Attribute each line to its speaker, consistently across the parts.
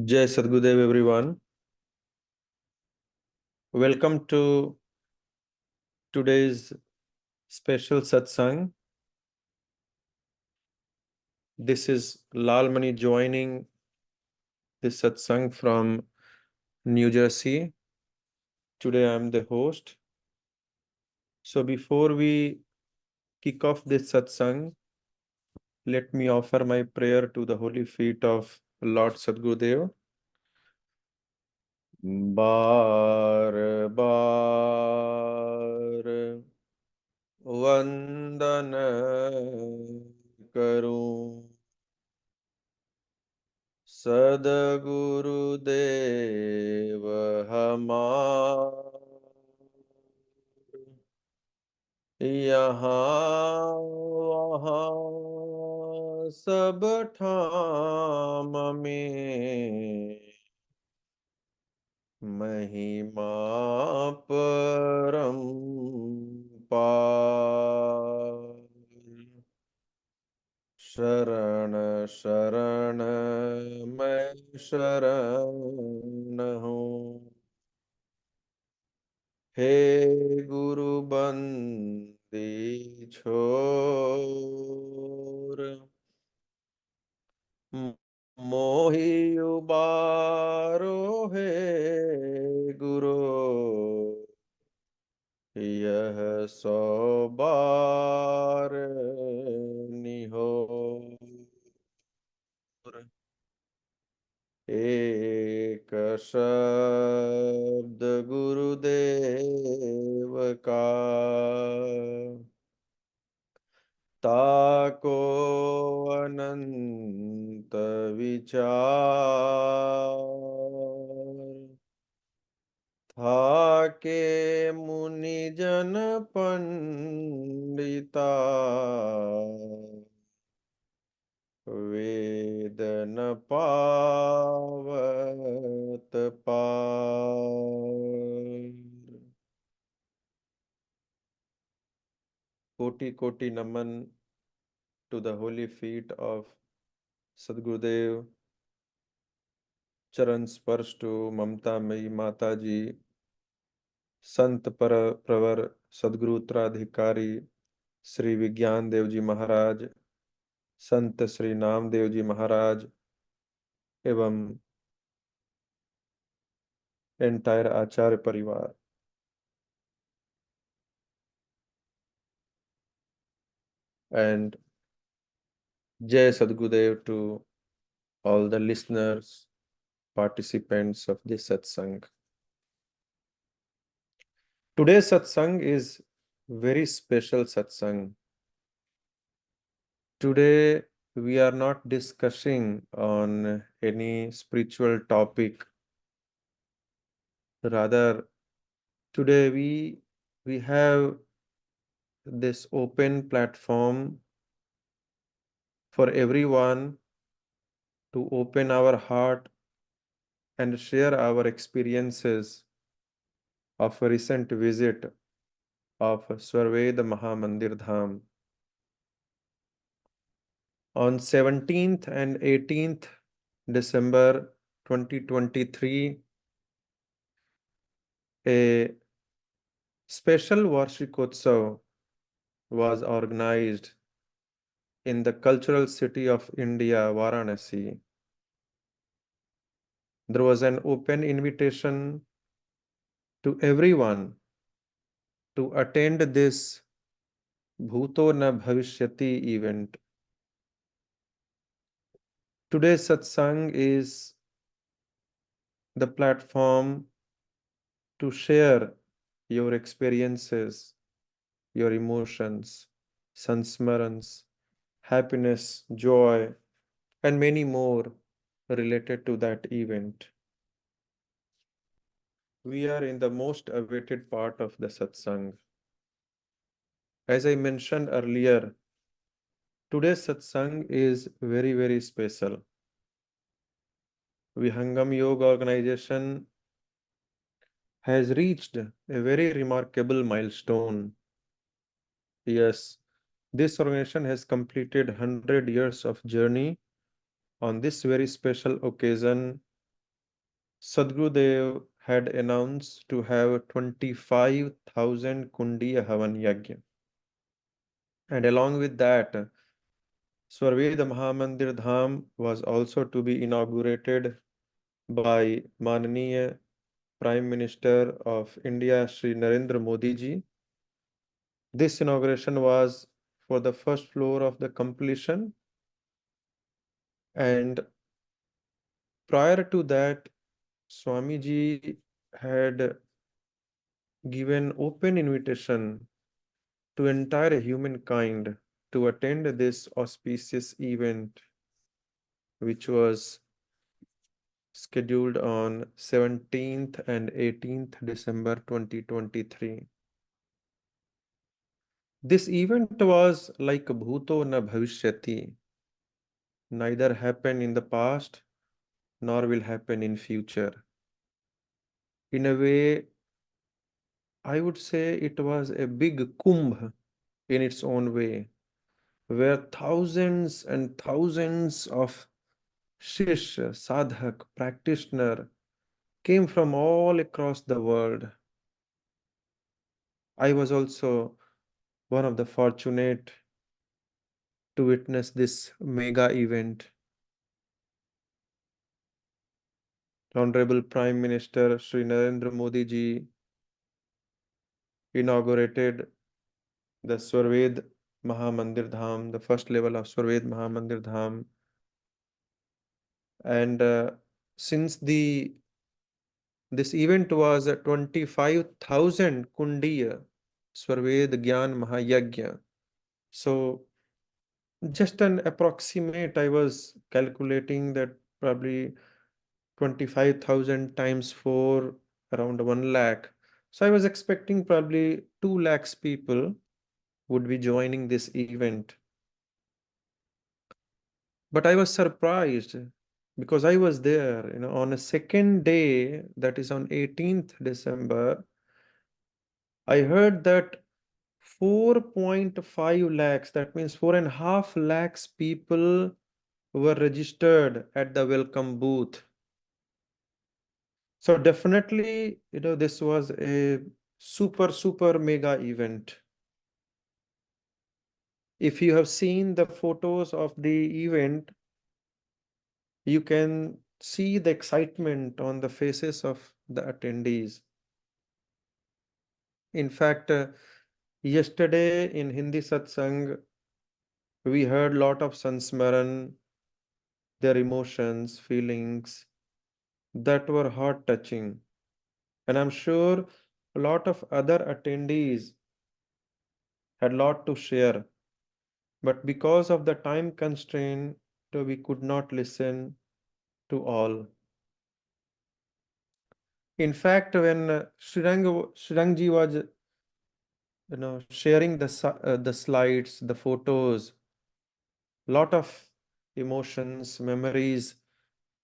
Speaker 1: Jai Sadgurudeo, everyone. Welcome to today's special satsang. This is Lalmani joining this satsang from New Jersey. Today I am the host. So before we kick off this satsang, let me offer my prayer to the holy feet of Lord Sadgurudeo. बार बार वंदन करूं सद्गुरुदेव हमार यहाँ वहाँ सब ठाम में महिमा परम पार शरण शरण मैं शरण हूँ हे गुरु बंदी छोर मोहि उबारो हे गुरु यह सौ बार निहोर एक शब्द गुरुदेव का ताको अनंत विचार था के मुनि जन पंडिता वेद न पावत पार कोटि कोटि नमन to the holy feet of Sadgurudev, Charan Sparsh to Mamta Mai Mata Ji, Sant Pravar Sadguru Uttradhikari Sri Vigyan Dev Ji Maharaj, Sant Sri Namdev Ji Maharaj, एवं entire Acharya Parivar. And Jai Sadgurudev to all the listeners, participants of this satsang. Today's satsang is very special satsang. Today we are not discussing on any spiritual topic. Rather, today we have this open platform for everyone to open our heart and share our experiences of a recent visit of Swarved Mahamandir Dham. On 17th and 18th December 2023, a special Varshikotsav was organized in the cultural city of India, Varanasi. There was an open invitation to everyone to attend this Bhuto Na Bhavishyati event. Today's satsang is the platform to share your experiences, your emotions, sansmarans, happiness, joy, and many more related to that event. We are in the most awaited part of the satsang. As I mentioned earlier, today's satsang is very, very special. Vihangam Yoga organization has reached a very remarkable milestone. Yes, this organization has completed 100 years of journey on this very special occasion Sadgurudeo had announced to have 25,000 Kundiya Havan Yagya. And along with that, Swarved Mahamandir Dham was also to be inaugurated by Mananiya Prime Minister of India, Sri Narendra Modi ji. This inauguration was for the first floor of the completion, and prior to that, Swamiji had given open invitation to entire humankind to attend this auspicious event, which was scheduled on 17th and 18th December 2023. This event was like Bhuto na Bhavishyati, neither happened in the past nor will happen in future. In a way, I would say it was a big kumbh in its own way, where thousands and thousands of shishya, sadhak, practitioner came from all across the world. I was also one of the fortunate to witness this mega event. Honorable Prime Minister Sri Narendra Modi ji inaugurated the Swarved Mahamandir Dham, the first level of Swarved Mahamandir Dham. And since this event was 25,000 Kundiya Swarved Gyan Mahayagya. So just an approximate, I was calculating that probably 25,000 times 4, around 1 lakh. So I was expecting probably 2 lakhs people would be joining this event. But I was surprised because I was there, on a second day, that is on 18th December, I heard that 4.5 lakhs, that means 4.5 lakhs people were registered at the welcome booth. So definitely, this was a super mega event. If you have seen the photos of the event, you can see the excitement on the faces of the attendees. In fact, yesterday in Hindi Satsang, we heard a lot of Sansmaran, their emotions, feelings that were heart touching. And I'm sure a lot of other attendees had a lot to share. But because of the time constraint, we could not listen to all. In fact, when Srirangji was sharing the slides, the photos, lot of emotions, memories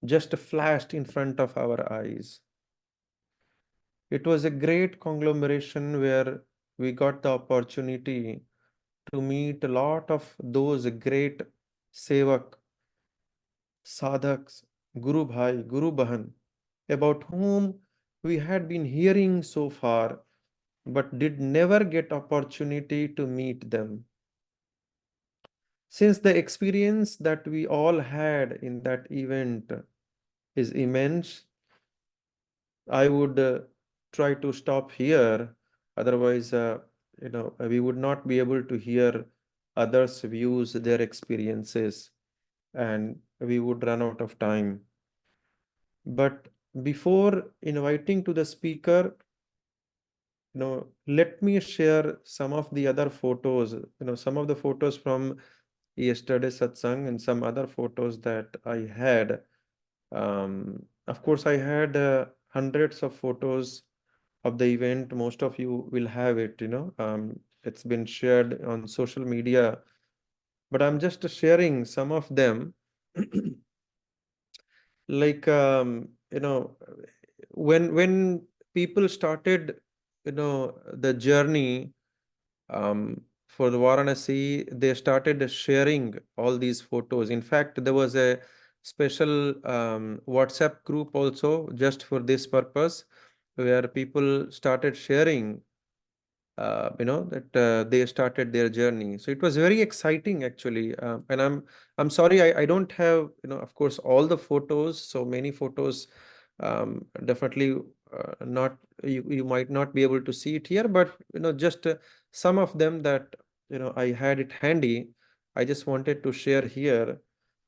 Speaker 1: just flashed in front of our eyes. It was a great conglomeration where we got the opportunity to meet a lot of those great sevak, sadhaks, Guru Bhai, Guru Bahan, about whom we had been hearing so far, but did never get opportunity to meet them. Since the experience that we all had in that event is immense, I would try to stop here. Otherwise, we would not be able to hear others' views, their experiences, and we would run out of time. But before inviting to the speaker, let me share some of the other photos, some of the photos from yesterday's satsang and some other photos that I had. Of course, I had hundreds of photos of the event. Most of you will have it, it's been shared on social media, but I'm just sharing some of them. Like, when people started, the journey for the Varanasi, they started sharing all these photos. In fact, there was a special WhatsApp group also just for this purpose, where people started sharing that they started their journey. So it was very exciting actually. And I'm sorry, I don't have, of course, all the photos. So many photos, definitely not, you might not be able to see it here, but just some of them that I had it handy. I just wanted to share here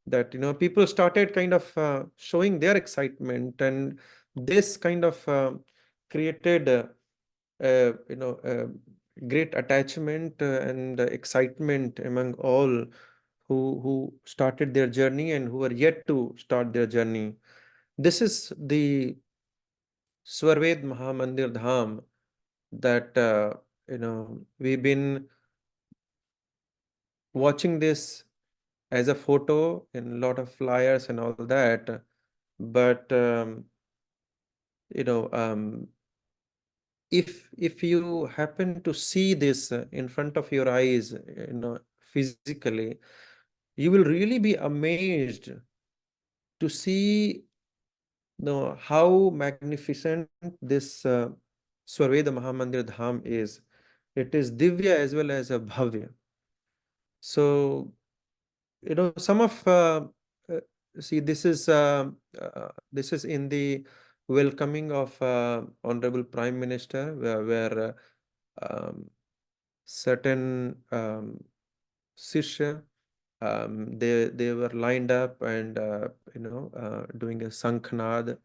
Speaker 1: that people started kind of showing their excitement, and this kind of created great attachment and excitement among all who started their journey and who are yet to start their journey. This is the Swarved Mahamandir Dham that we've been watching this as a photo in a lot of flyers and all that, but you know if you happen to see this in front of your eyes, physically, you will really be amazed to see how magnificent this Swarveda Mahamandir Dham is. It is Divya as well as a Bhavya. So, some of uh, see, this is in the welcoming of Honorable Prime Minister, where certain Shishya, they were lined up and doing a Sankhnad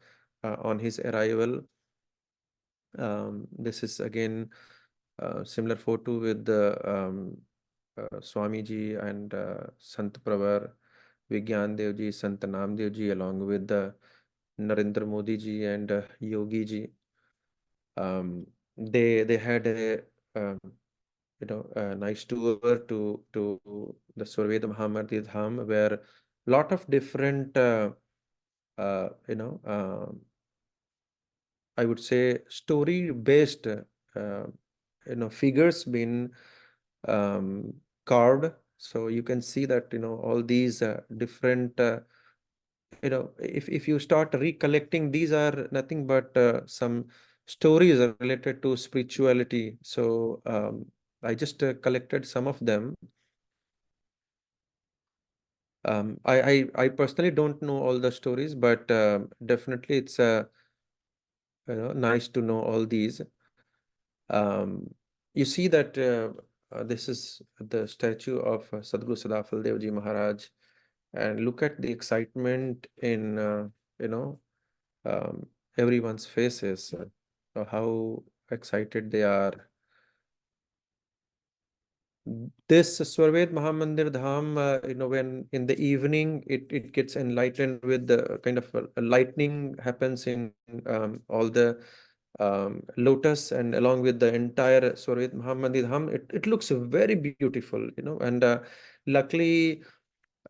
Speaker 1: on his arrival. This is again similar photo with the Swamiji and Sant Pravar, Vigyan Dev ji, Sant Namdev ji, along with the Narendra Modi ji and Yogi ji. They had a nice tour to the Surveda Mahamardi Dham, where lot of different I would say story based figures been carved. So you can see that all these different if you start recollecting, these are nothing but some stories related to spirituality. So I just collected some of them. I personally don't know all the stories, but definitely it's nice to know all these. You see that this is the statue of Sadguru Sadafal Devji Maharaj, and look at the excitement in you know um, everyone's faces, how excited they are. This Swarved Mahamandir Dham, when in the evening it gets enlightened with the kind of a lightning happens in all the lotus, and along with the entire Swarved Mahamandir Dham, it looks very beautiful, and luckily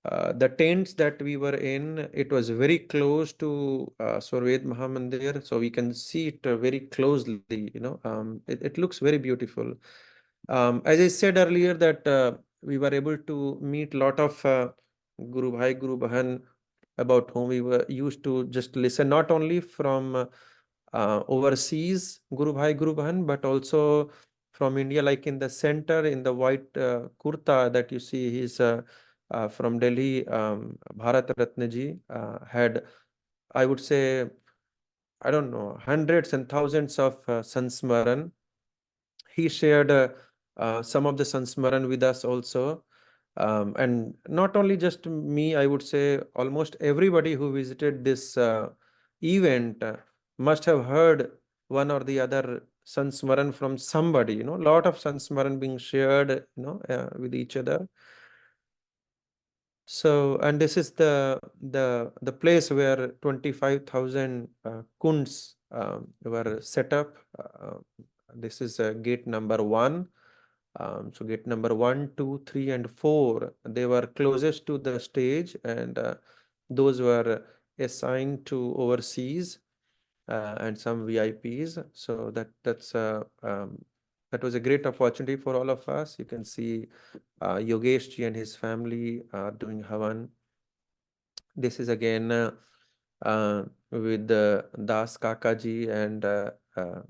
Speaker 1: the tents that we were in, it was very close to Swarved Mahamandir, so we can see it very closely, it looks very beautiful. As I said earlier, that we were able to meet a lot of Guru Bhai, Guru Bahan, about whom we were used to just listen, not only from overseas Guru Bhai, Guru Bahan, but also from India, like in the center, in the white kurta that you see, he's from Delhi, Bharat Ratna ji, had, I would say, I don't know, hundreds and thousands of Sansmaran. He shared some of the Sansmaran with us also. And not only just me, I would say almost everybody who visited this event must have heard one or the other Sansmaran from somebody, a lot of Sansmaran being shared, with each other. So, and this is the place where 25,000 kunds were set up. This is gate number 1. So gate number 1, 2, 3, and 4, they were closest to the stage, and those were assigned to overseas and some VIPs. So that was a great opportunity for all of us. You can see Yogesh ji and his family doing Havan. This is again with Das Kakaji and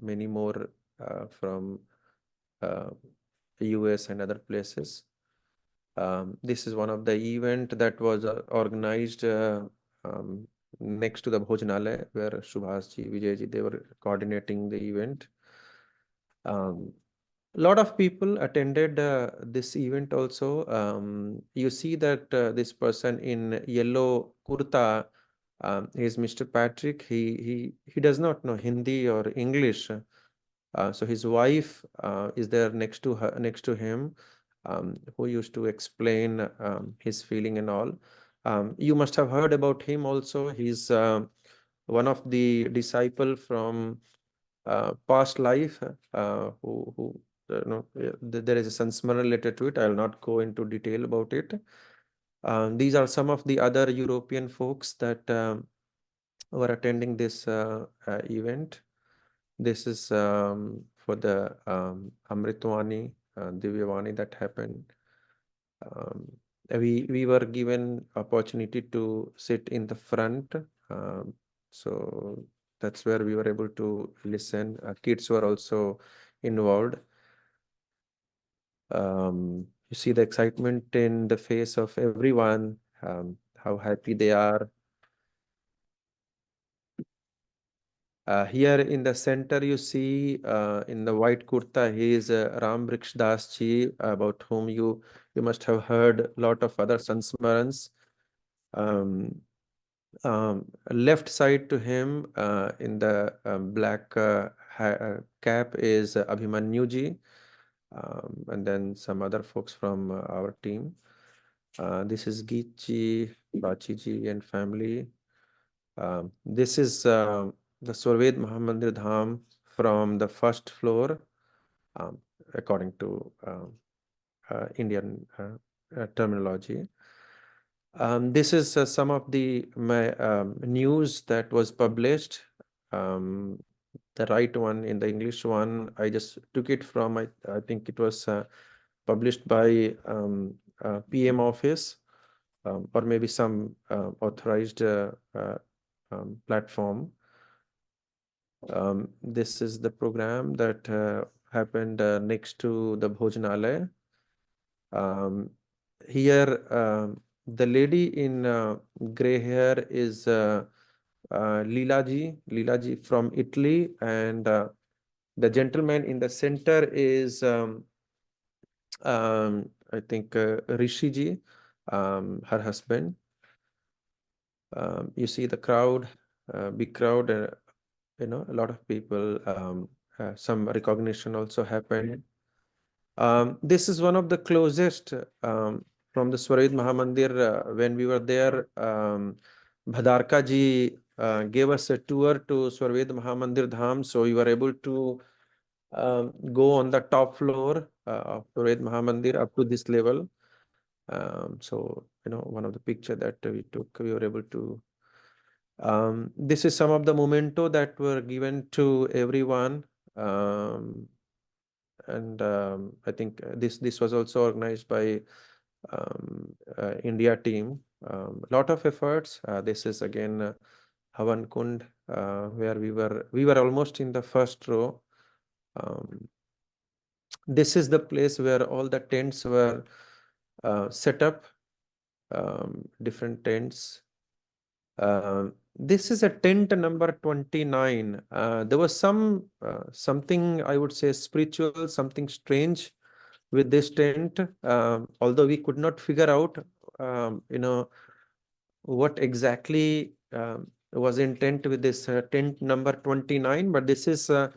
Speaker 1: many more from uh, US and other places. This is one of the event that was organized um, next to the Bhojanalaya, where Subhasji, Vijayji, they were coordinating the event. A lot of people attended this event also. You see that this person in yellow kurta is Mr. Patrick. He does not know Hindi or English. So his wife is there next to him, who used to explain his feeling and all. You must have heard about him also. He's one of the disciple from past life, who there is a sansmara related to it. I will not go into detail about it. These are some of the other European folks that were attending this event. This is for the Amritvani, Divyavani that happened. We were given opportunity to sit in the front, so that's where we were able to listen. Kids were also involved. You see the excitement in the face of everyone, how happy they are. Here in the center, you see in the white kurta, he is Ram Briksh Das Ji, about whom you must have heard a lot of other sansmarans. Left side to him in the black cap is Abhimanyu Ji, and then some other folks from our team. This is Geet Ji, Bachi Ji, and family. This is the Surved Mahamandir Dham from the first floor, according to Indian terminology. This is some of the news that was published. The right one in the English one, I just took it from, I think it was published by PM office, or maybe some authorized platform. This is the program that happened next to the Bhojanalaya. Here, the lady in gray hair is Leela ji from Italy, and the gentleman in the center is, I think, Rishi ji, her husband. You see the crowd, big crowd, a lot of people. Some recognition also happened. This is one of the closest from the Swarid Mahamandir. When we were there, Bhadarka ji gave us a tour to Swarved Mahamandir Dham, so we were able to go on the top floor of Swarved Mahamandir up to this level. So, one of the picture that we took, we were able to. This is some of the memento that were given to everyone. And I think this was also organized by India team. A lot of efforts. This is again Havan Kund, where we were almost in the first row. This is the place where all the tents were set up, different tents. This is a tent number 29. There was something, I would say, spiritual, something strange with this tent, although we could not figure out, what exactly was intent with this tent number 29. But this is the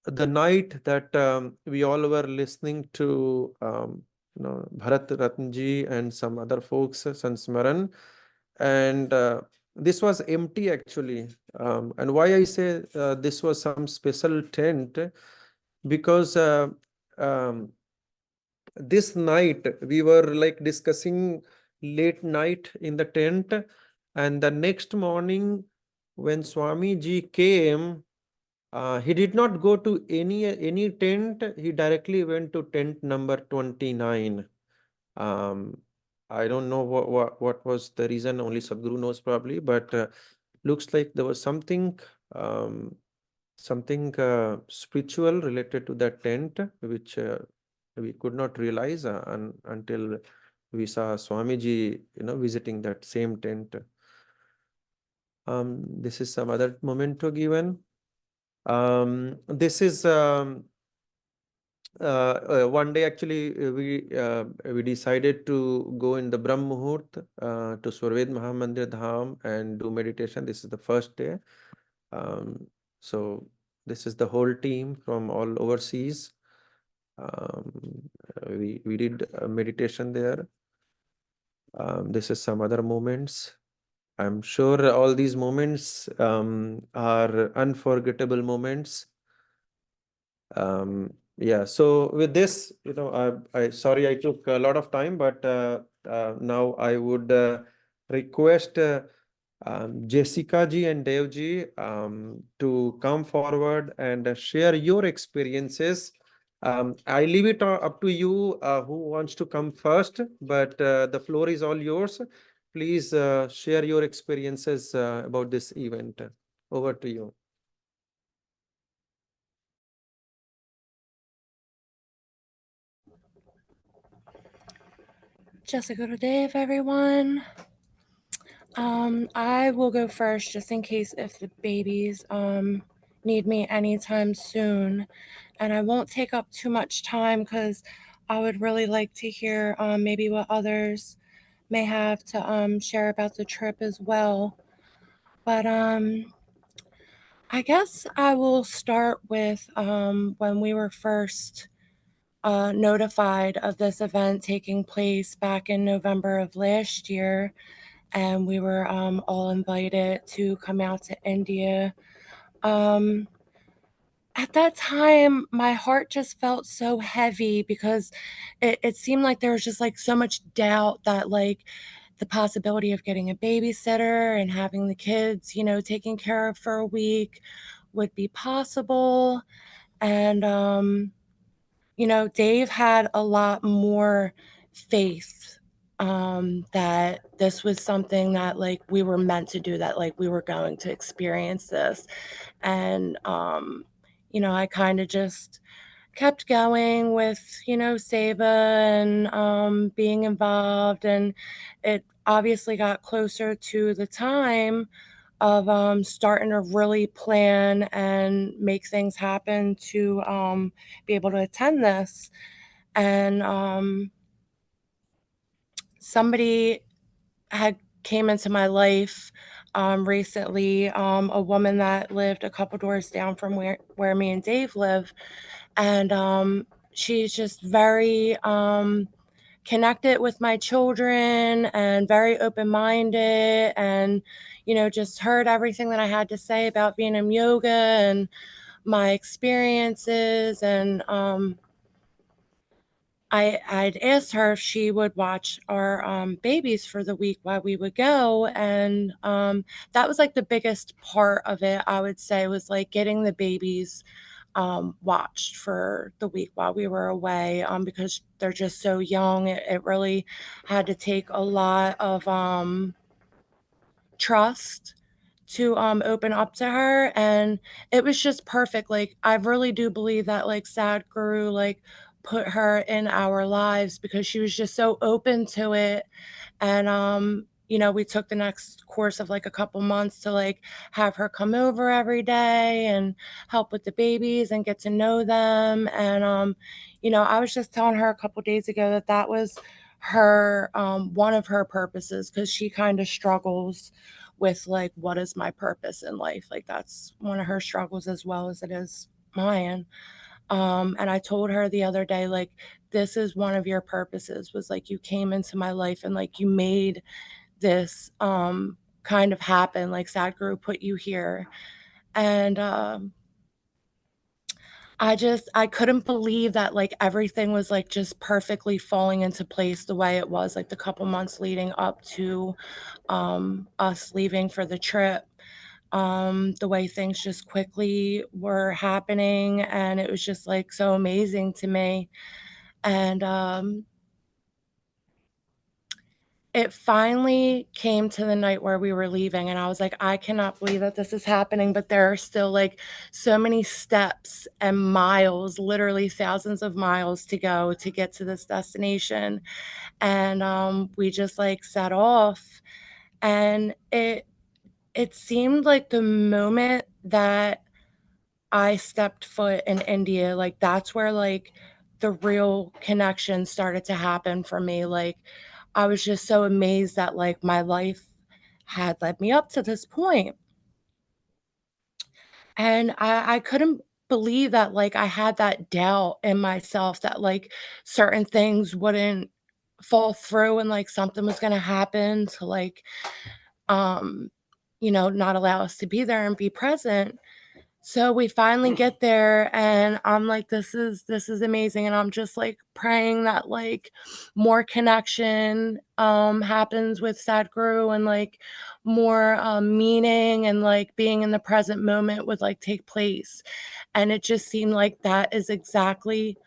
Speaker 1: night that we all were listening to, Bharat Ratnji and some other folks, Sansmaran, and this was empty actually. And why I say this was some special tent, because this night we were like discussing late night in the tent, and the next morning when Swami ji came, he did not go to any tent. He directly went to tent number 29. I don't know what was the reason, only Sadhguru knows probably, but looks like there was um, something spiritual related to that tent, which we could not realize until we saw Swamiji, visiting that same tent. This is some other memento given. This is one day actually we decided to go in the Brahm Muhurt to Swarved Mahamandir Dham and do meditation. This is the first day. So this is the whole team from all overseas. We did a meditation there. This is some other moments. I'm sure all these moments are unforgettable moments. Yeah, so with this, I sorry I took a lot of time, but now I would request Jessica ji and Dev ji to come forward and share your experiences. I leave it up to you who wants to come first, but the floor is all yours. Please share your experiences about this event. Over to you.
Speaker 2: Varshikotsav, everyone. I will go first just in case if the babies need me anytime soon. And I won't take up too much time because I would really like to hear maybe what others may have to share about the trip as well. But I guess I will start with when we were first notified of this event taking place back in November of last year. And we were all invited to come out to India. At that time, my heart just felt so heavy because it seemed like there was just like so much doubt that like the possibility of getting a babysitter and having the kids, taken care of for a week would be possible. And Dave had a lot more faith that this was something that like we were meant to do, that like we were going to experience this. And I kind of just kept going with, Seva and being involved. And it obviously got closer to the time of starting to really plan and make things happen to be able to attend this. And somebody had came into my life recently, a woman that lived a couple doors down from where me and Dave live. And she's just very connected with my children and very open-minded, and just heard everything that I had to say about Vihangam Yoga and my experiences. And I'd asked her if she would watch our babies for the week while we would go. And that was like the biggest part of it, I would say, was like getting the babies watched for the week while we were away, because they're just so young. It really had to take a lot of trust to open up to her. And it was just perfect. Like, I really do believe that like Sadguru like put her in our lives because she was just so open to it. And we took the next course of like a couple months to like have her come over every day and help with the babies and get to know them. And I was just telling her a couple days ago that that was her one of her purposes, because she kind of struggles with like, what is my purpose in life? Like, that's one of her struggles as well as it is mine. And I told her the other day, like, this is one of your purposes, was like you came into my life and like you made this kind of happen. Like, Sadhguru put you here. And I couldn't believe that like everything was like just perfectly falling into place the way it was, like the couple months leading up to us leaving for the trip. The way things just quickly were happening, and it was just like so amazing to me. And it finally came to the night where we were leaving, and I was like, I cannot believe that this is happening, but there are still like so many steps and miles, literally thousands of miles to go to get to this destination. And we just like set off, and it seemed like the moment that I stepped foot in India, like that's where like the real connection started to happen for me. Like I was just so amazed that like my life had led me up to this point. And I couldn't believe that like I had that doubt in myself that like certain things wouldn't fall through and like something was gonna happen to like um not allow us to be there and be present. So we finally get there, and I'm like, this is amazing, and I'm just like praying that like more connection happens with Sadhguru, and like more meaning and like being in the present moment would like take place. And it just seemed like that is exactly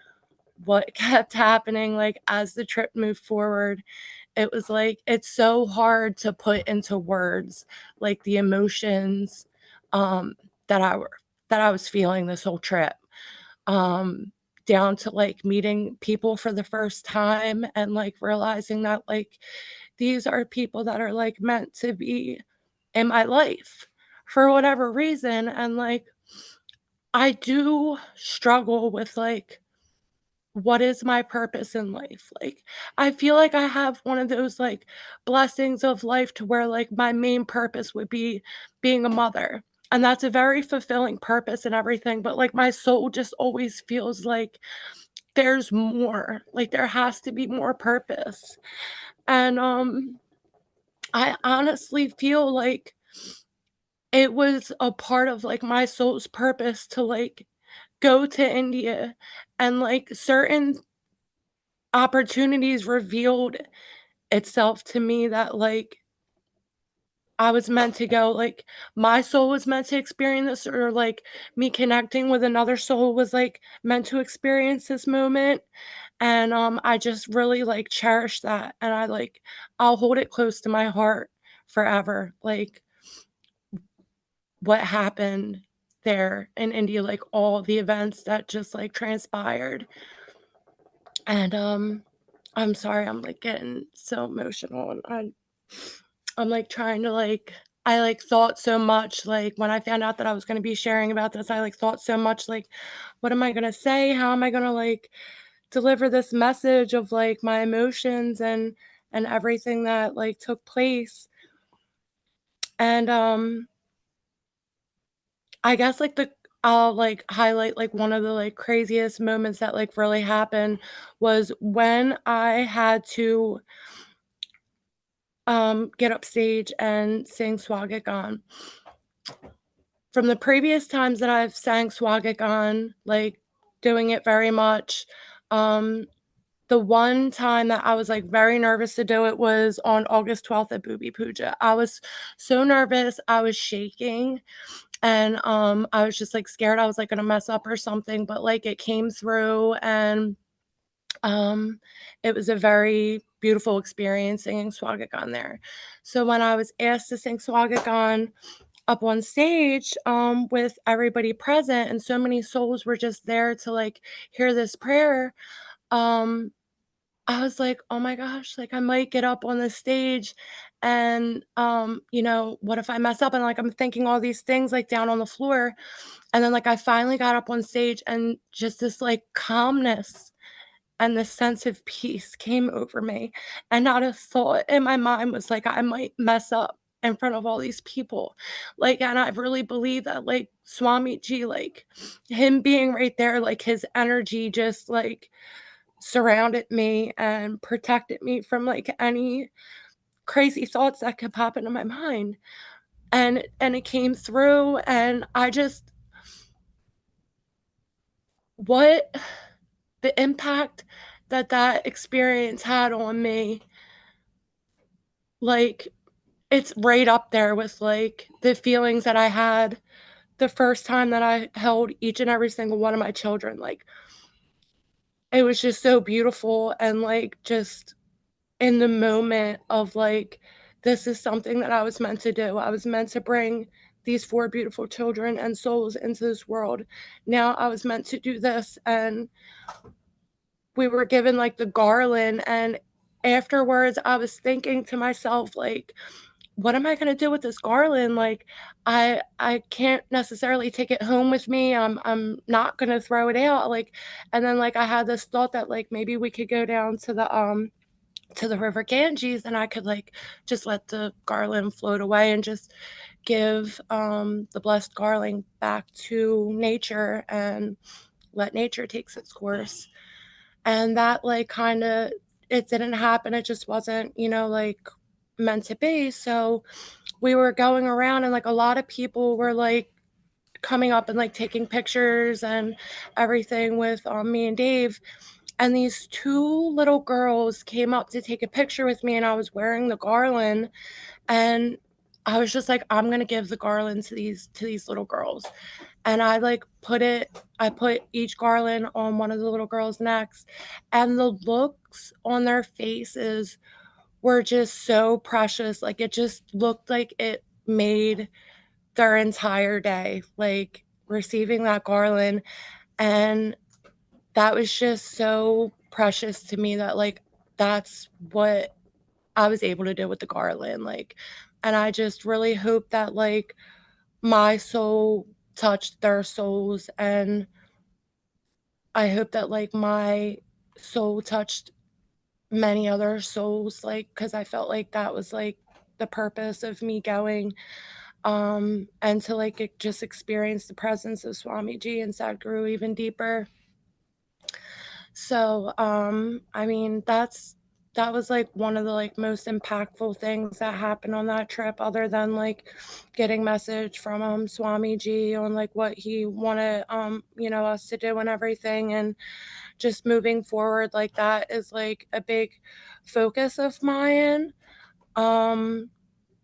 Speaker 2: what kept happening like as the trip moved forward. It was like it's so hard to put into words like the emotions um that I was feeling this whole trip. Um Down to like meeting people for the first time and like realizing that like these are people that are like meant to be in my life for whatever reason. And like I do struggle with like what is my purpose in life? Like, I feel like I have one of those like blessings of life to where like my main purpose would be being a mother. And that's a very fulfilling purpose and everything. But like my soul just always feels like there's more. Like there has to be more purpose. And I honestly feel like it was a part of like my soul's purpose to like go to India, and like certain opportunities revealed itself to me that like I was meant to go, like my soul was meant to experience this, or like me connecting with another soul was like meant to experience this moment. And I just really like cherish that, and I'll hold it close to my heart forever. Like what happened there in India, like all the events that just like transpired. And I'm sorry, I'm like getting so emotional, and I'm like trying to like I like thought so much like when I found out that I was going to be sharing about this. I like thought so much like what am I going to say? How am I going to like deliver this message of like my emotions and everything that like took place? And I guess like the I'll like highlight like one of the like craziest moments that like really happened was when I had to get up stage and sing Swagagan. From the previous times that I've sang Swagagan, like, doing it very much, um, the one time that I was, like, very nervous to do it was on August 12th at Booby Puja. I was so nervous, I was shaking, and, I was just, like, scared I was, like, gonna mess up or something, but, like, it came through, and, um, it was a very beautiful experience singing Swagagan there. So when I was asked to sing Swagagan up on stage, with everybody present and so many souls were just there to, like, hear this prayer, um, I was like, "Oh my gosh, like, I might get up on the stage and, what if I mess up?" And, like, I'm thinking all these things, like, down on the floor, and then, like, I finally got up on stage and just this, like, calmness and this sense of peace came over me, and not a thought in my mind was like, "I might mess up in front of all these people." Like, and I really believe that, like, Swamiji, like, him being right there, like, his energy just, like, surrounded me and protected me from, like, any crazy thoughts that could pop into my mind, and it came through, and I just what the impact that that experience had on me, like, it's right up there with, like, the feelings that I had the first time that I held each and every single one of my children. Like, it was just so beautiful and, like, just in the moment of like, this is something that I was meant to do. I was meant to bring these 4 beautiful children and souls into this world. Now I was meant to do this, and we were given like the garland, and afterwards I was thinking to myself like, what am I going to do with this garland? Like, I can't necessarily take it home with me. I'm not going to throw it out. Like, and then like I had this thought that like maybe we could go down to the river Ganges, and I could like just let the garland float away and just give the blessed garland back to nature and let nature take its course. And that like kind of, it didn't happen. It just wasn't, you know, like meant to be. So we were going around, and like a lot of people were like coming up and like taking pictures and everything with me and Dave. And these 2 little girls came up to take a picture with me, and I was wearing the garland, and I was just like, I'm gonna give the garland to these little girls. And I put each garland on one of the little girls' necks, and the looks on their faces were just so precious. Like, it just looked like it made their entire day, like, receiving that garland. And that was just so precious to me that, like, that's what I was able to do with the garland, like, and I just really hope that, like, my soul touched their souls, and I hope that, like, my soul touched many other souls, like, because I felt like that was, like, the purpose of me going, and to, like, just experience the presence of Swamiji and Sadhguru even deeper. So, I mean, that was, like, one of the, like, most impactful things that happened on that trip, other than, like, getting message from, Swamiji on, like, what he wanted, you know, us to do and everything, and just moving forward, like, that is, like, a big focus of mine. Um,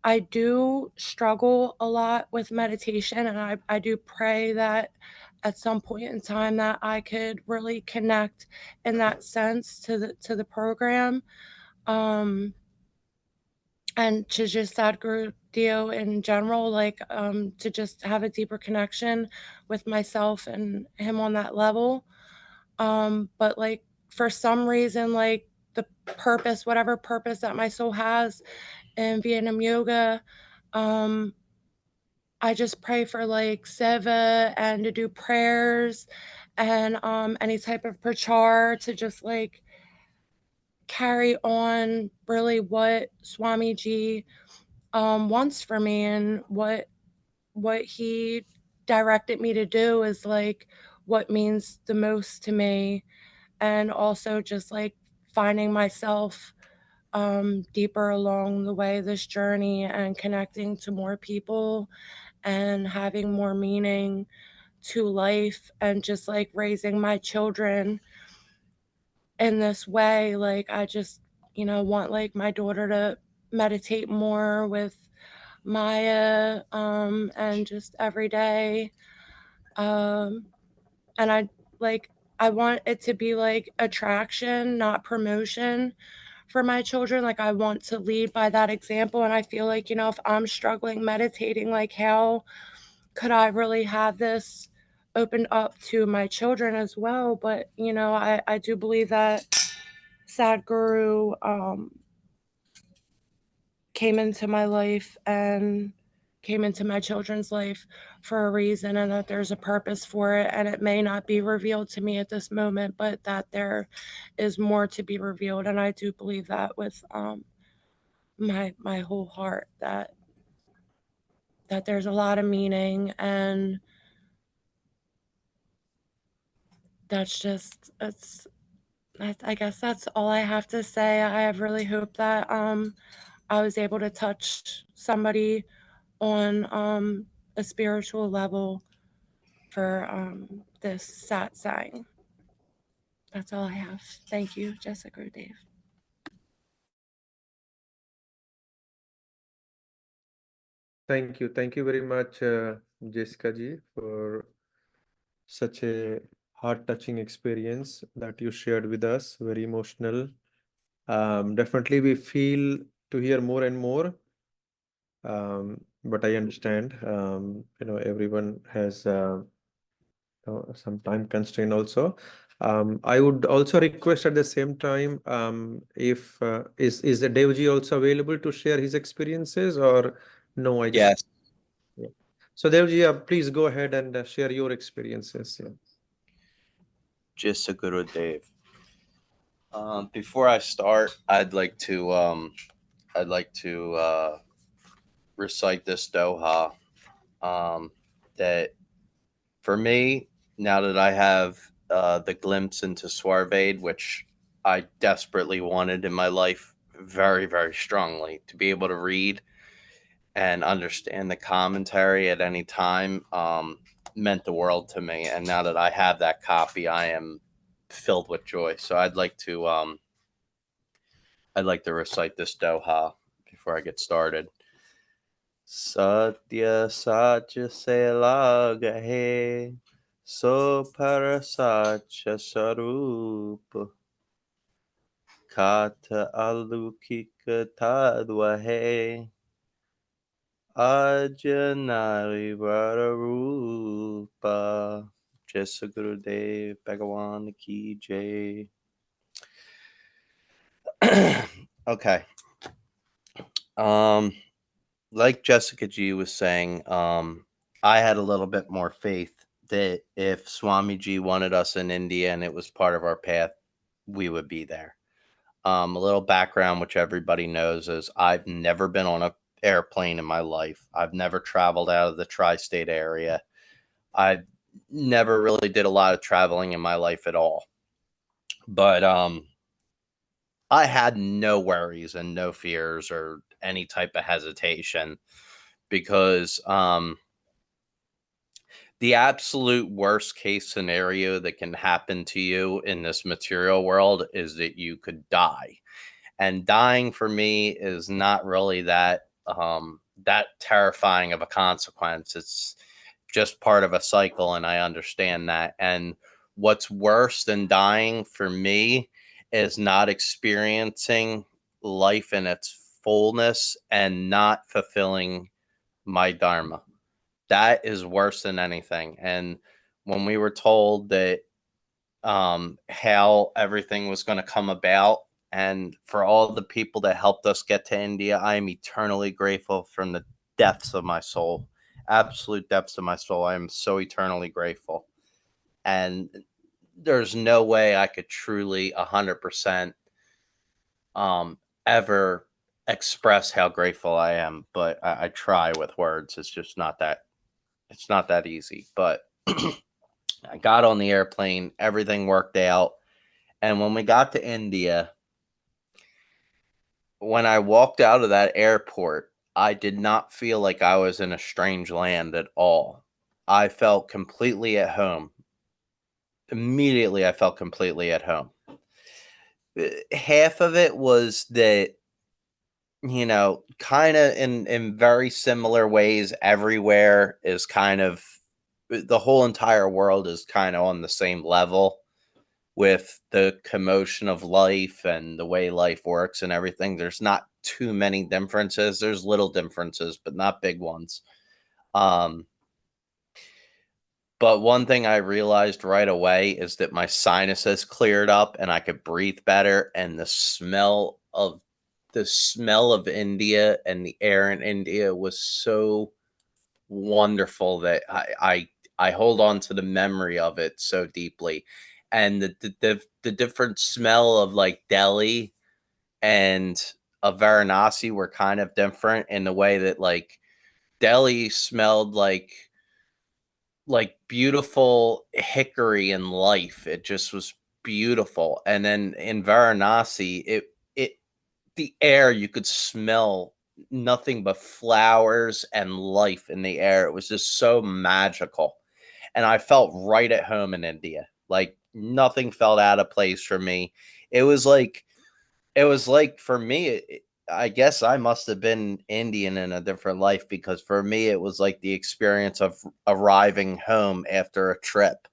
Speaker 2: I do struggle a lot with meditation, and I do pray that at some point in time that I could really connect in that sense to the program, um, and to just Sadgurudeo in general, like, to just have a deeper connection with myself and him on that level. But like for some reason, like the purpose, whatever purpose that my soul has in Vihangam Yoga, um, I just pray for like seva and to do prayers and any type of prachar to just like carry on really what Swamiji wants for me, and what he directed me to do is like what means the most to me. And also just like finding myself deeper along the way this journey, and connecting to more people and having more meaning to life, and just like raising my children in this way. Like, I just, you know, want like my daughter to meditate more with Maya, and just every day. Um, and like, I want it to be like attraction, not promotion for my children. Like, I want to lead by that example. And I feel like, you know, if I'm struggling meditating, like, how could I really have this opened up to my children as well? But, you know, I do believe that Sadhguru came into my life and came into my children's life for a reason, and that there's a purpose for it, and it may not be revealed to me at this moment, but that there is more to be revealed. And I do believe that with my whole heart, that there's a lot of meaning. And that's just, I guess that's all I have to say. I really hope that I was able to touch somebody on a spiritual level for this satsang. That's all I have. Thank you, Jessica or Dave.
Speaker 1: Thank you very much, Jessica ji, for such a heart-touching experience that you shared with us. Very emotional Definitely we feel to hear more and more, but I understand, everyone has some time constraint also. I would also request at the same time, if is the Devji also available to share his experiences, or no? I just
Speaker 3: Yes,
Speaker 1: Yeah. So Devji, please go ahead and share your experiences. Yeah.
Speaker 3: just a Gurudeo. Before I start, I'd like to recite this Doha. Um, that for me, now that I have the glimpse into Swarvade, which I desperately wanted in my life, very, very strongly, to be able to read and understand the commentary at any time, meant the world to me. And now that I have that copy, I am filled with joy. So I'd like to recite this Doha before I get started. Satya Satya se laga hai, so parasatya sarup, kata alukika tadva hai, ajanari vararupa. Jai Gurudev Bhagavan ki jai. Okay. Um, like Jessica G was saying, I had a little bit more faith that if Swamiji wanted us in India and it was part of our path, we would be there. A little background, which everybody knows, is I've never been on a airplane in my life. I've never traveled out of the tri-state area. I never really did a lot of traveling in my life at all. But I had no worries and no fears or any type of hesitation because the absolute worst case scenario that can happen to you in this material world is that you could die. And dying for me is not really that terrifying of a consequence. It's just part of a cycle, and I understand that. And what's worse than dying for me is not experiencing life in its fullness and not fulfilling my dharma. That is worse than anything. And when we were told that how everything was going to come about, and for all the people that helped us get to India, I am eternally grateful from the depths of my soul, absolute depths of my soul. I am so eternally grateful. And there's no way I could truly 100% ever express how grateful I am, but I try with words. It's not that easy. But I got on the airplane, everything worked out. And when we got to India, when I walked out of that airport, I did not feel like I was in a strange land at all. I felt completely at home. Immediately, I felt completely at home. Half of it was that, kind of in very similar ways, everywhere is kind of the whole entire world is kind of on the same level with the commotion of life and the way life works and everything. There's not too many differences. There's little differences, but not big ones. Um, but one thing I realized right away is that my sinuses cleared up and I could breathe better. And the smell of India and the air in India was so wonderful that I hold on to the memory of it so deeply. And the different smell of like Delhi and of Varanasi were kind of different in the way that like Delhi smelled like beautiful hickory and life. It just was beautiful. And then in Varanasi, it the air, you could smell nothing but flowers and life in the air. It was just so magical. And I felt right at home in India. Like nothing felt out of place for me. It was like for me, I guess I must have been Indian in a different life, because for me it was like the experience of arriving home after a trip.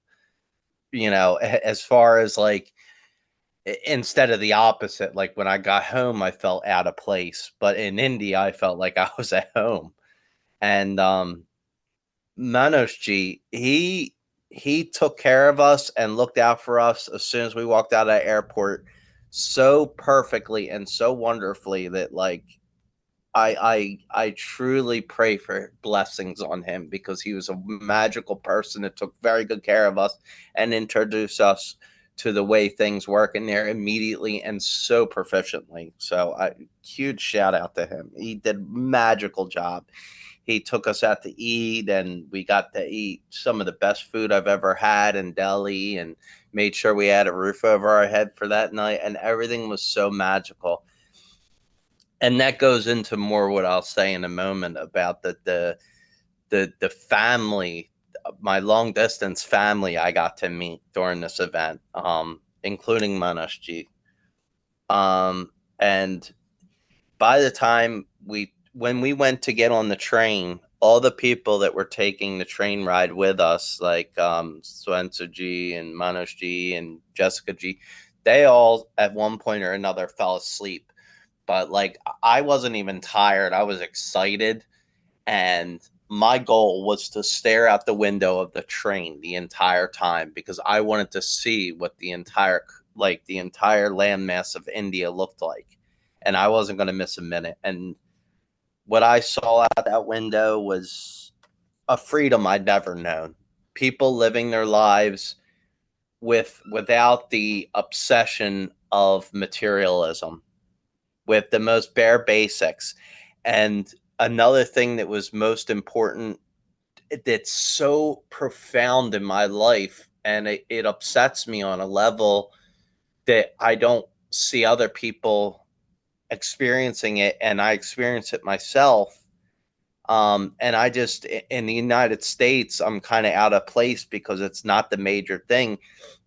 Speaker 3: As far as like instead of the opposite. Like when I got home, I felt out of place, but in India, I felt like I was at home. And Manoj he took care of us and looked out for us as soon as we walked out of the airport so perfectly and so wonderfully that like I truly pray for blessings on him, because he was a magical person that took very good care of us and introduced us to the way things work in there immediately and so proficiently. So huge shout out to him. He did magical job. He took us out to eat, and we got to eat some of the best food I've ever had in Delhi, and made sure we had a roof over our head for that night, and everything was so magical. And that goes into more what I'll say in a moment about the family, my long distance family I got to meet during this event, including Manashji. And by the time when we went to get on the train, all the people that were taking the train ride with us, like Swensa G and Manoj G and Jessica G, they all at one point or another fell asleep. But like I wasn't even tired. I was excited, and my goal was to stare out the window of the train the entire time, because I wanted to see what the entire landmass of India looked like, and I wasn't going to miss a minute. And what I saw out that window was a freedom I'd never known. People living their lives without the obsession of materialism, with the most bare basics. And another thing that was most important, that's so profound in my life, and it upsets me on a level that I don't see other people experiencing it, and I experience it myself. And I just, in the United States, I'm kind of out of place because it's not the major thing,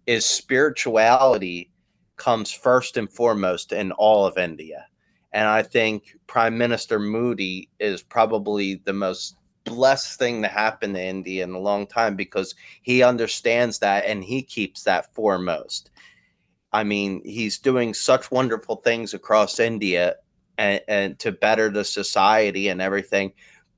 Speaker 3: is spirituality comes first and foremost in all of India. And I think Prime Minister Modi is probably the most blessed thing to happen to India in a long time, because he understands that and he keeps that foremost. I mean, he's doing such wonderful things across India, and to better the society and everything.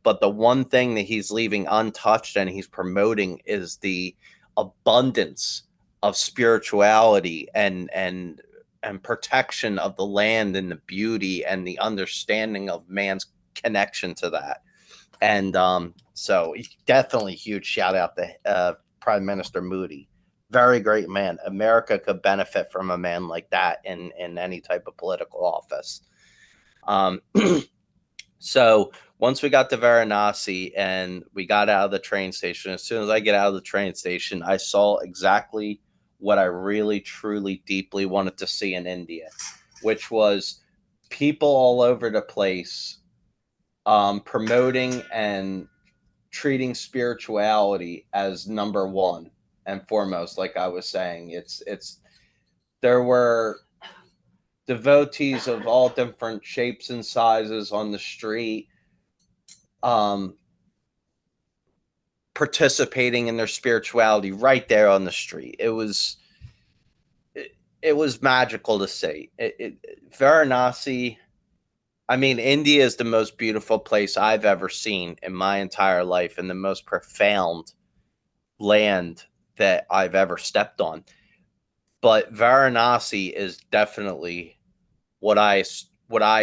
Speaker 3: But the one thing that he's leaving untouched and he's promoting is the abundance of spirituality and protection of the land, and the beauty and the understanding of man's connection to that. And so definitely huge shout out to Prime Minister Modi. Very great man. America could benefit from a man like that in any type of political office. So once we got to Varanasi and we got out of the train station, as soon as I get out of the train station, I saw exactly what I really, truly, deeply wanted to see in India, which was people all over the place promoting and treating spirituality as number one and foremost. Like I was saying, there were devotees of all different shapes and sizes on the street, participating in their spirituality right there on the street. It was magical to see. Varanasi, I mean, India is the most beautiful place I've ever seen in my entire life, and the most profound land that I've ever stepped on. But Varanasi is definitely what I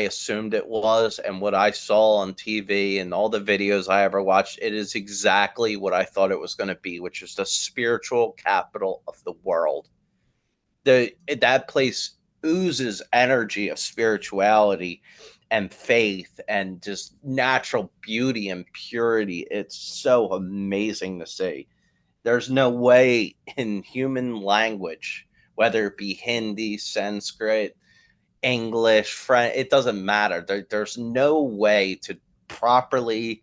Speaker 3: assumed it was, and what I saw on TV and all the videos I ever watched. It is exactly what I thought it was going to be, which is the spiritual capital of the world. That place oozes energy of spirituality and faith and just natural beauty and purity. It's so amazing to see. There's no way in human language, whether it be Hindi, Sanskrit, English, French, it doesn't matter. There's no way to properly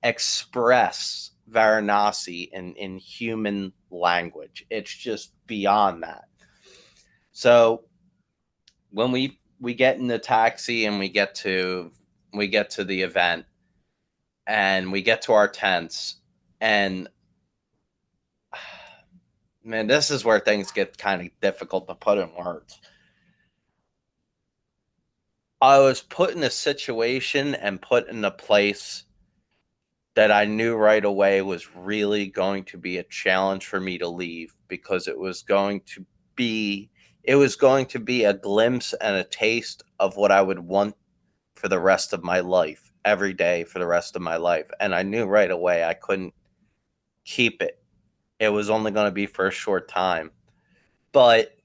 Speaker 3: express Varanasi in human language. It's just beyond that. So when we get in the taxi and we get to the event and we get to our tents, and man, this is where things get kind of difficult to put in words. I was put in a situation and put in a place that I knew right away was really going to be a challenge for me to leave, because it was going to be a glimpse and a taste of what I would want for the rest of my life, every day for the rest of my life. And I knew right away I couldn't keep it. It was only going to be for a short time. But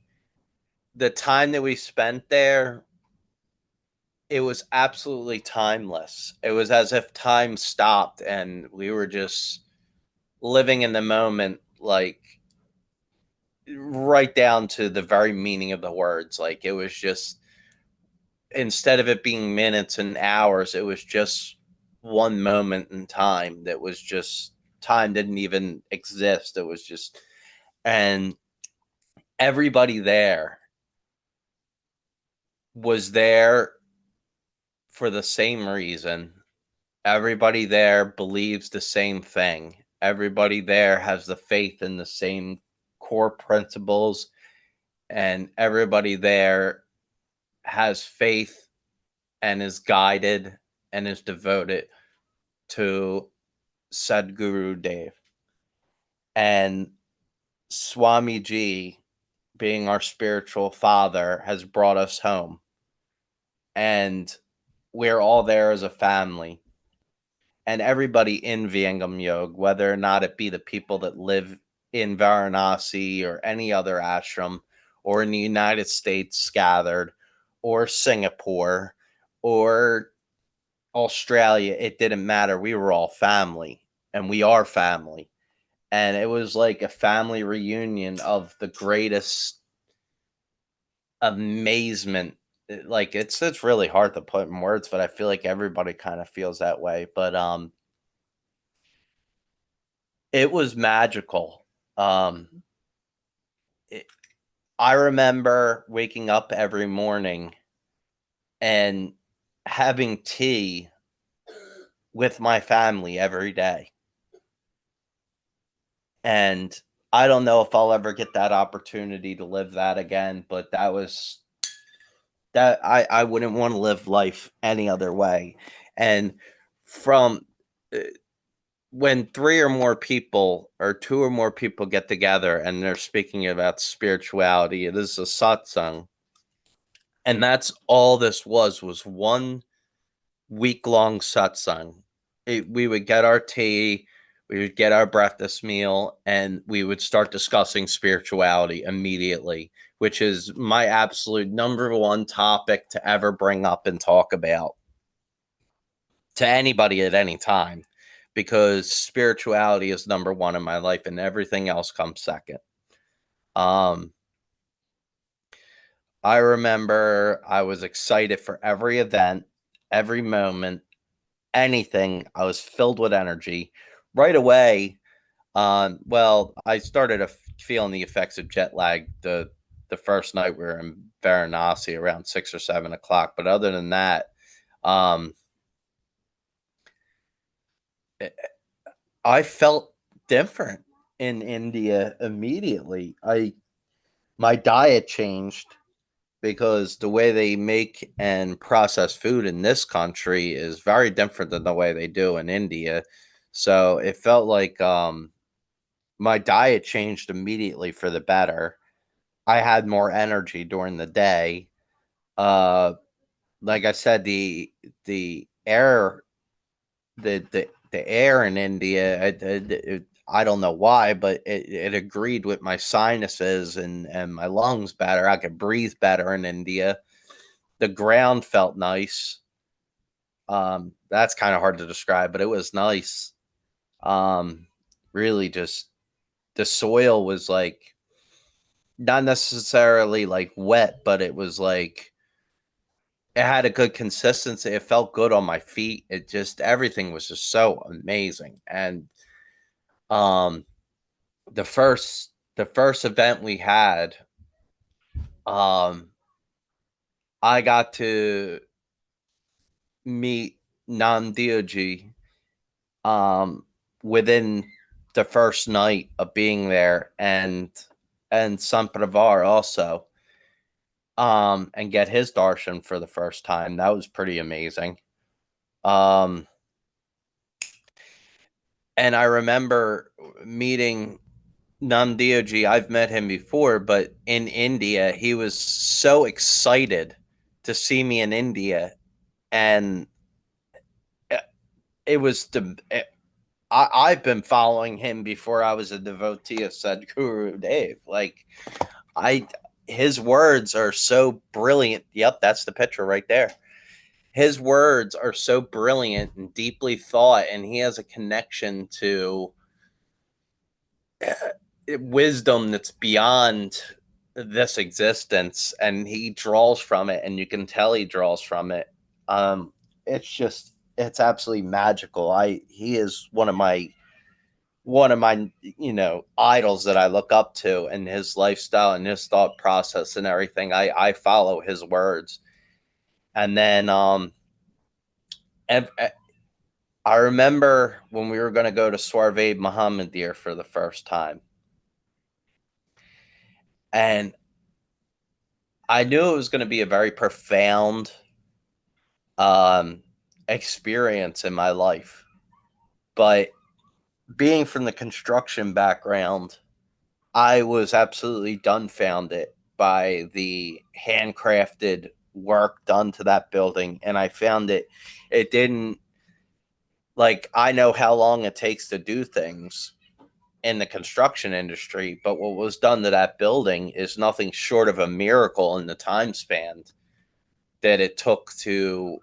Speaker 3: the time that we spent there, it was absolutely timeless. It was as if time stopped and we were just living in the moment, like right down to the very meaning of the words. Like, it was just, instead of it being minutes and hours, it was just one moment in time that was just, time didn't even exist. It was just, and everybody there was there for the same reason. Everybody there believes the same thing. Everybody there has the faith in the same core principles, and everybody there has faith and is guided and is devoted to Sadgurudeo. And Swamiji, being our spiritual father, has brought us home. And we're all there as a family. And everybody in Vihangam Yoga, whether or not it be the people that live in Varanasi or any other ashram, or in the United States gathered, or Singapore, or Australia, it didn't matter. We were all family, and we are family. And it was like a family reunion of the greatest amazement. Like, it's really hard to put in words, but I feel like everybody kind of feels that way. But it was magical. I remember waking up every morning and having tea with my family every day. And I don't know if I'll ever get that opportunity to live that again, but that was that I wouldn't want to live life any other way. And from when three or more people or two or more people get together and they're speaking about spirituality, it is a satsang. And that's all this was 1 week-long satsang. We would get our tea, we would get our breakfast meal, and we would start discussing spirituality immediately, which is my absolute number one topic to ever bring up and talk about to anybody at any time, because spirituality is number one in my life and everything else comes second. I remember I was excited for every event, every moment, anything. I was filled with energy right away. Well, I started feeling the effects of jet lag the first night we were in Varanasi around 6 or 7 o'clock. But other than that, I felt different in India immediately. My diet changed, because the way they make and process food in this country is very different than the way they do in India. So it felt like my diet changed immediately for the better. I had more energy during the day. Like I said, the air the air in India, I don't know why, but it agreed with my sinuses and my lungs better. I could breathe better in India. The ground felt nice. That's kind of hard to describe, but it was nice. Really, just the soil was like not necessarily like wet, but it was like it had a good consistency. It felt good on my feet. It just, everything was just so amazing. And um the first event we had, um I got to meet Namdioji within the first night of being there, and Sampravar also. and get his darshan for the first time. That was pretty amazing. And I remember meeting Namdeoji. I've met him before, but in India, he was so excited to see me in India, and it was I've been following him before I was a devotee of Sadgurudeo. Like, his words are so brilliant. Yep, that's the picture right there. His words are so brilliant and deeply thought, and he has a connection to wisdom that's beyond this existence, and he draws from it, and you can tell he draws from it. It's absolutely magical. He is one of my idols that I look up to, and his lifestyle and his thought process and everything. I follow his words. And then I remember when we were going to go to Swarve Mahamandir for the first time, and I knew it was going to be a very profound experience in my life. But being from the construction background, I was absolutely dumbfounded by the handcrafted work done to that building. And I found it didn't, like, I know how long it takes to do things in the construction industry, but what was done to that building is nothing short of a miracle in the time span that it took to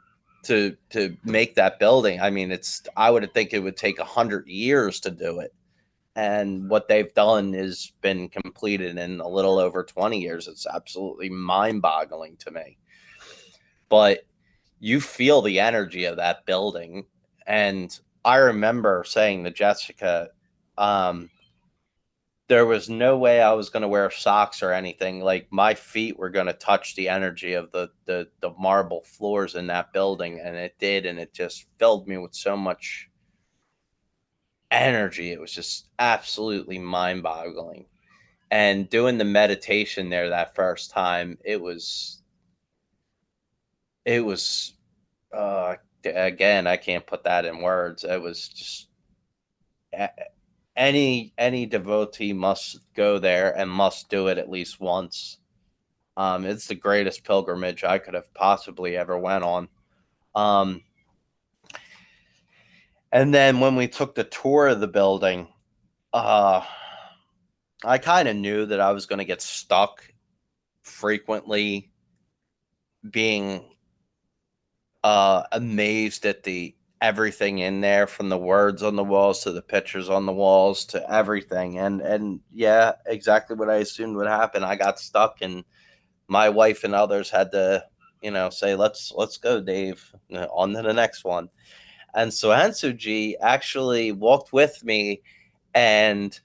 Speaker 3: make that building. I mean, I would think it would take 100 years to do it, and what they've done has been completed in a little over 20 years. It's absolutely mind-boggling to me. But you feel the energy of that building, and I remember saying to Jessica, there was no way I was going to wear socks or anything. Like, my feet were going to touch the energy of the marble floors in that building, and it did, and it just filled me with so much energy. It was just absolutely mind-boggling. And doing the meditation there that first time, it was again, I can't put that in words. It was just any devotee must go there and must do it at least once. It's the greatest pilgrimage I could have possibly ever went on. And then when we took the tour of the building, I kind of knew that I was going to get stuck frequently, being amazed at everything in there, from the words on the walls to the pictures on the walls to everything. And yeah, exactly what I assumed would happen. I got stuck, and my wife and others had to, say, let's go, Dave, on to the next one. And so Hansuji actually walked with me, and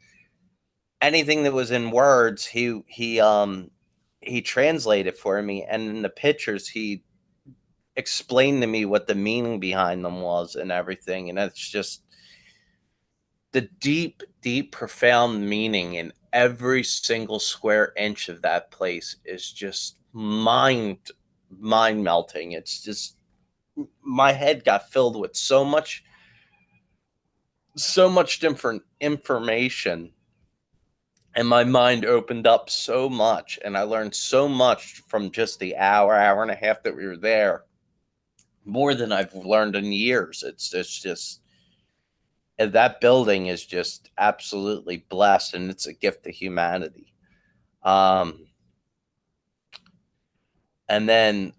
Speaker 3: anything that was in words, he translated for me, and in the pictures he explained to me what the meaning behind them was and everything. And that's just the deep, deep, profound meaning in every single square inch of that place is just mind melting. It's just, my head got filled with so much different information, and my mind opened up so much, and I learned so much from just the hour and a half that we were there, more than I've learned in years. It's just, that building is just absolutely blessed, and it's a gift to humanity. And then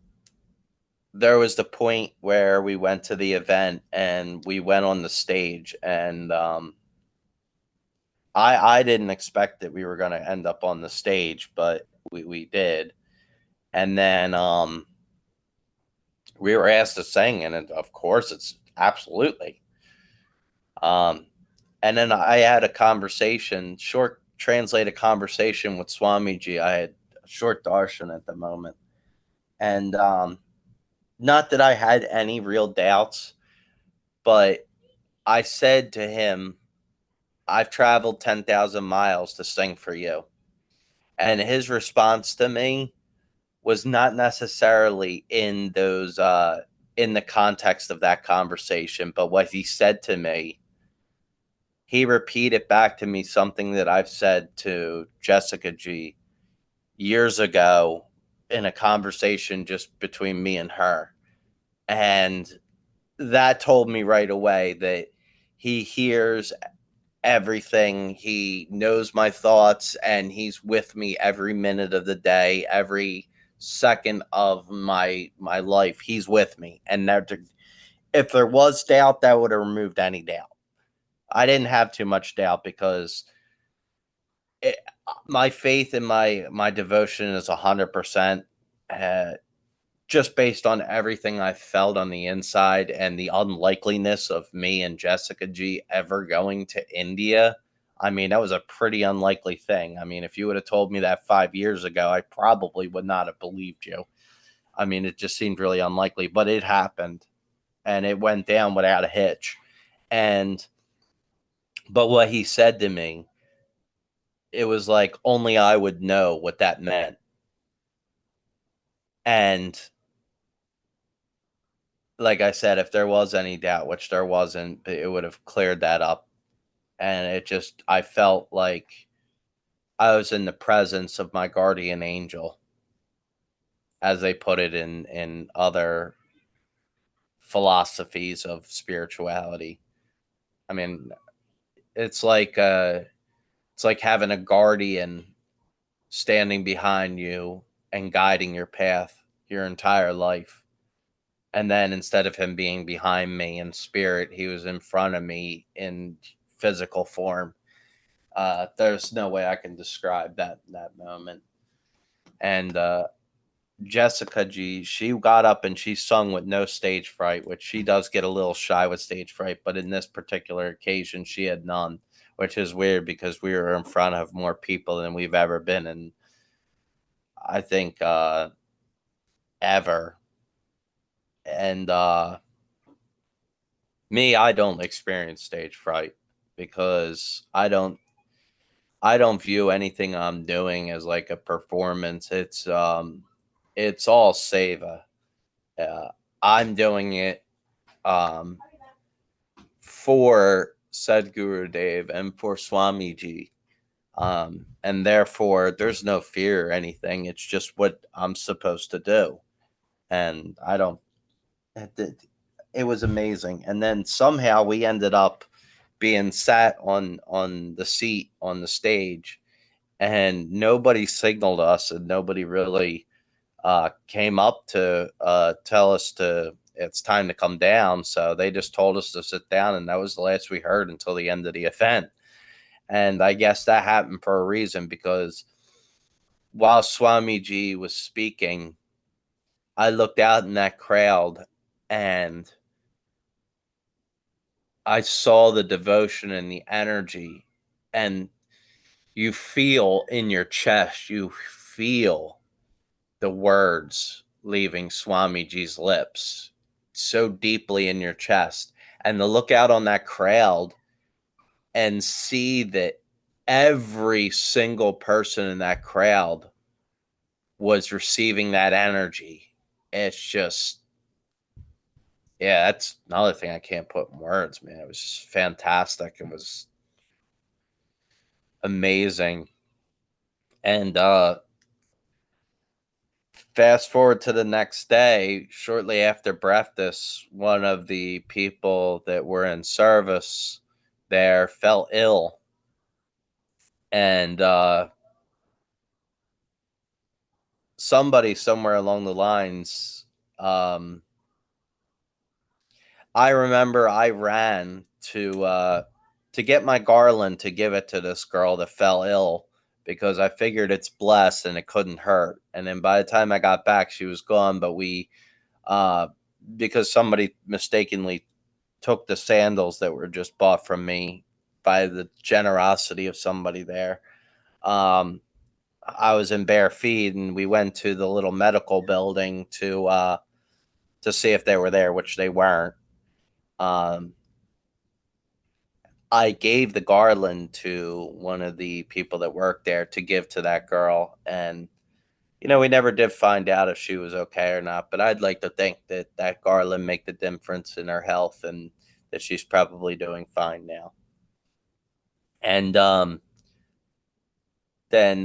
Speaker 3: there was the point where we went to the event, and we went on the stage, and I didn't expect that we were going to end up on the stage, but we did. And then we were asked to sing, and of course, it's absolutely. And then I had a conversation, short translated conversation with Swamiji. I had a short darshan at the moment. And not that I had any real doubts, but I said to him, I've traveled 10,000 miles to sing for you. And his response to me was not necessarily in those in the context of that conversation, but what he said to me, he repeated back to me something that I've said to Jessica G years ago in a conversation just between me and her. And that told me right away that he hears everything. He knows my thoughts, and he's with me every minute of the day, every second of my life. He's with me. And if there was doubt, that would have removed any doubt. I didn't have too much doubt because my faith and my devotion is 100%. Just based on everything I felt on the inside and the unlikeliness of me and Jessica G ever going to India. I mean, that was a pretty unlikely thing. I mean, if you would have told me that 5 years ago, I probably would not have believed you. I mean, it just seemed really unlikely, but it happened and it went down without a hitch. But what he said to me, it was like only I would know what that meant. And like I said, if there was any doubt, which there wasn't, it would have cleared that up. And I felt like I was in the presence of my guardian angel, as they put it in other philosophies of spirituality. I mean, it's like having a guardian standing behind you and guiding your path your entire life. And then instead of him being behind me in spirit, he was in front of me in physical form. There's no way I can describe that moment. And Jessica G, she got up and she sung with no stage fright, which she does get a little shy with stage fright, but in this particular occasion, she had none, which is weird because we were in front of more people than we've ever been in, I think, ever. And me, I don't experience stage fright because I don't view anything I'm doing as like a performance. It's all seva. I'm doing it for Sadgurudeo and for Swamiji. And therefore there's no fear or anything. It's just what I'm supposed to do. And I don't it was amazing. And then somehow we ended up being sat on the seat on the stage, and nobody signaled us, and nobody really came up to tell us it's time to come down. So they just told us to sit down, and that was the last we heard until the end of the event. And I guess that happened for a reason, because while Swamiji was speaking, I looked out in that crowd and I saw the devotion and the energy, and you feel in your chest, you feel the words leaving Swamiji's lips so deeply in your chest. And to look out on that crowd and see that every single person in that crowd was receiving that energy, it's just, yeah, that's another thing I can't put in words, man. It was just fantastic. It was amazing. And fast forward to the next day, shortly after breakfast, one of the people that were in service there fell ill. And somebody somewhere along the lines, I remember I ran to get my garland to give it to this girl that fell ill, because I figured it's blessed and it couldn't hurt. And then by the time I got back, she was gone. But because somebody mistakenly took the sandals that were just bought from me by the generosity of somebody there, I was in bare feet, and we went to the little medical building to see if they were there, which they weren't. I gave the garland to one of the people that worked there to give to that girl, and we never did find out if she was okay or not, but I'd like to think that Garland make the difference in her health and that she's probably doing fine now. And then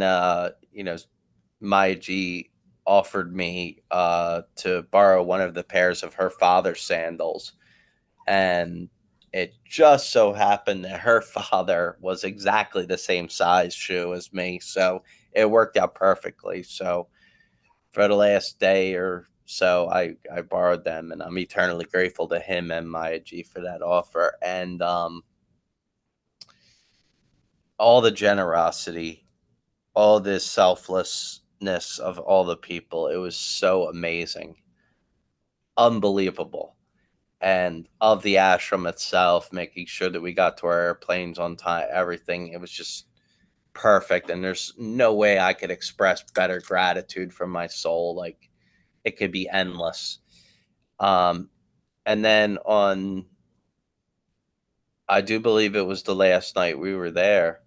Speaker 3: Maya G offered me to borrow one of the pairs of her father's sandals, and it just so happened that her father was exactly the same size shoe as me, so it worked out perfectly. So for the last day or so, I borrowed them, and I'm eternally grateful to him and Maya G for that offer. And all the generosity, all this selflessness of all the people, it was so amazing, unbelievable. And of the ashram itself, making sure that we got to our airplanes on time, everything, it was just perfect. And there's no way I could express better gratitude from my soul. Like, it could be endless. And then I do believe it was the last night we were there.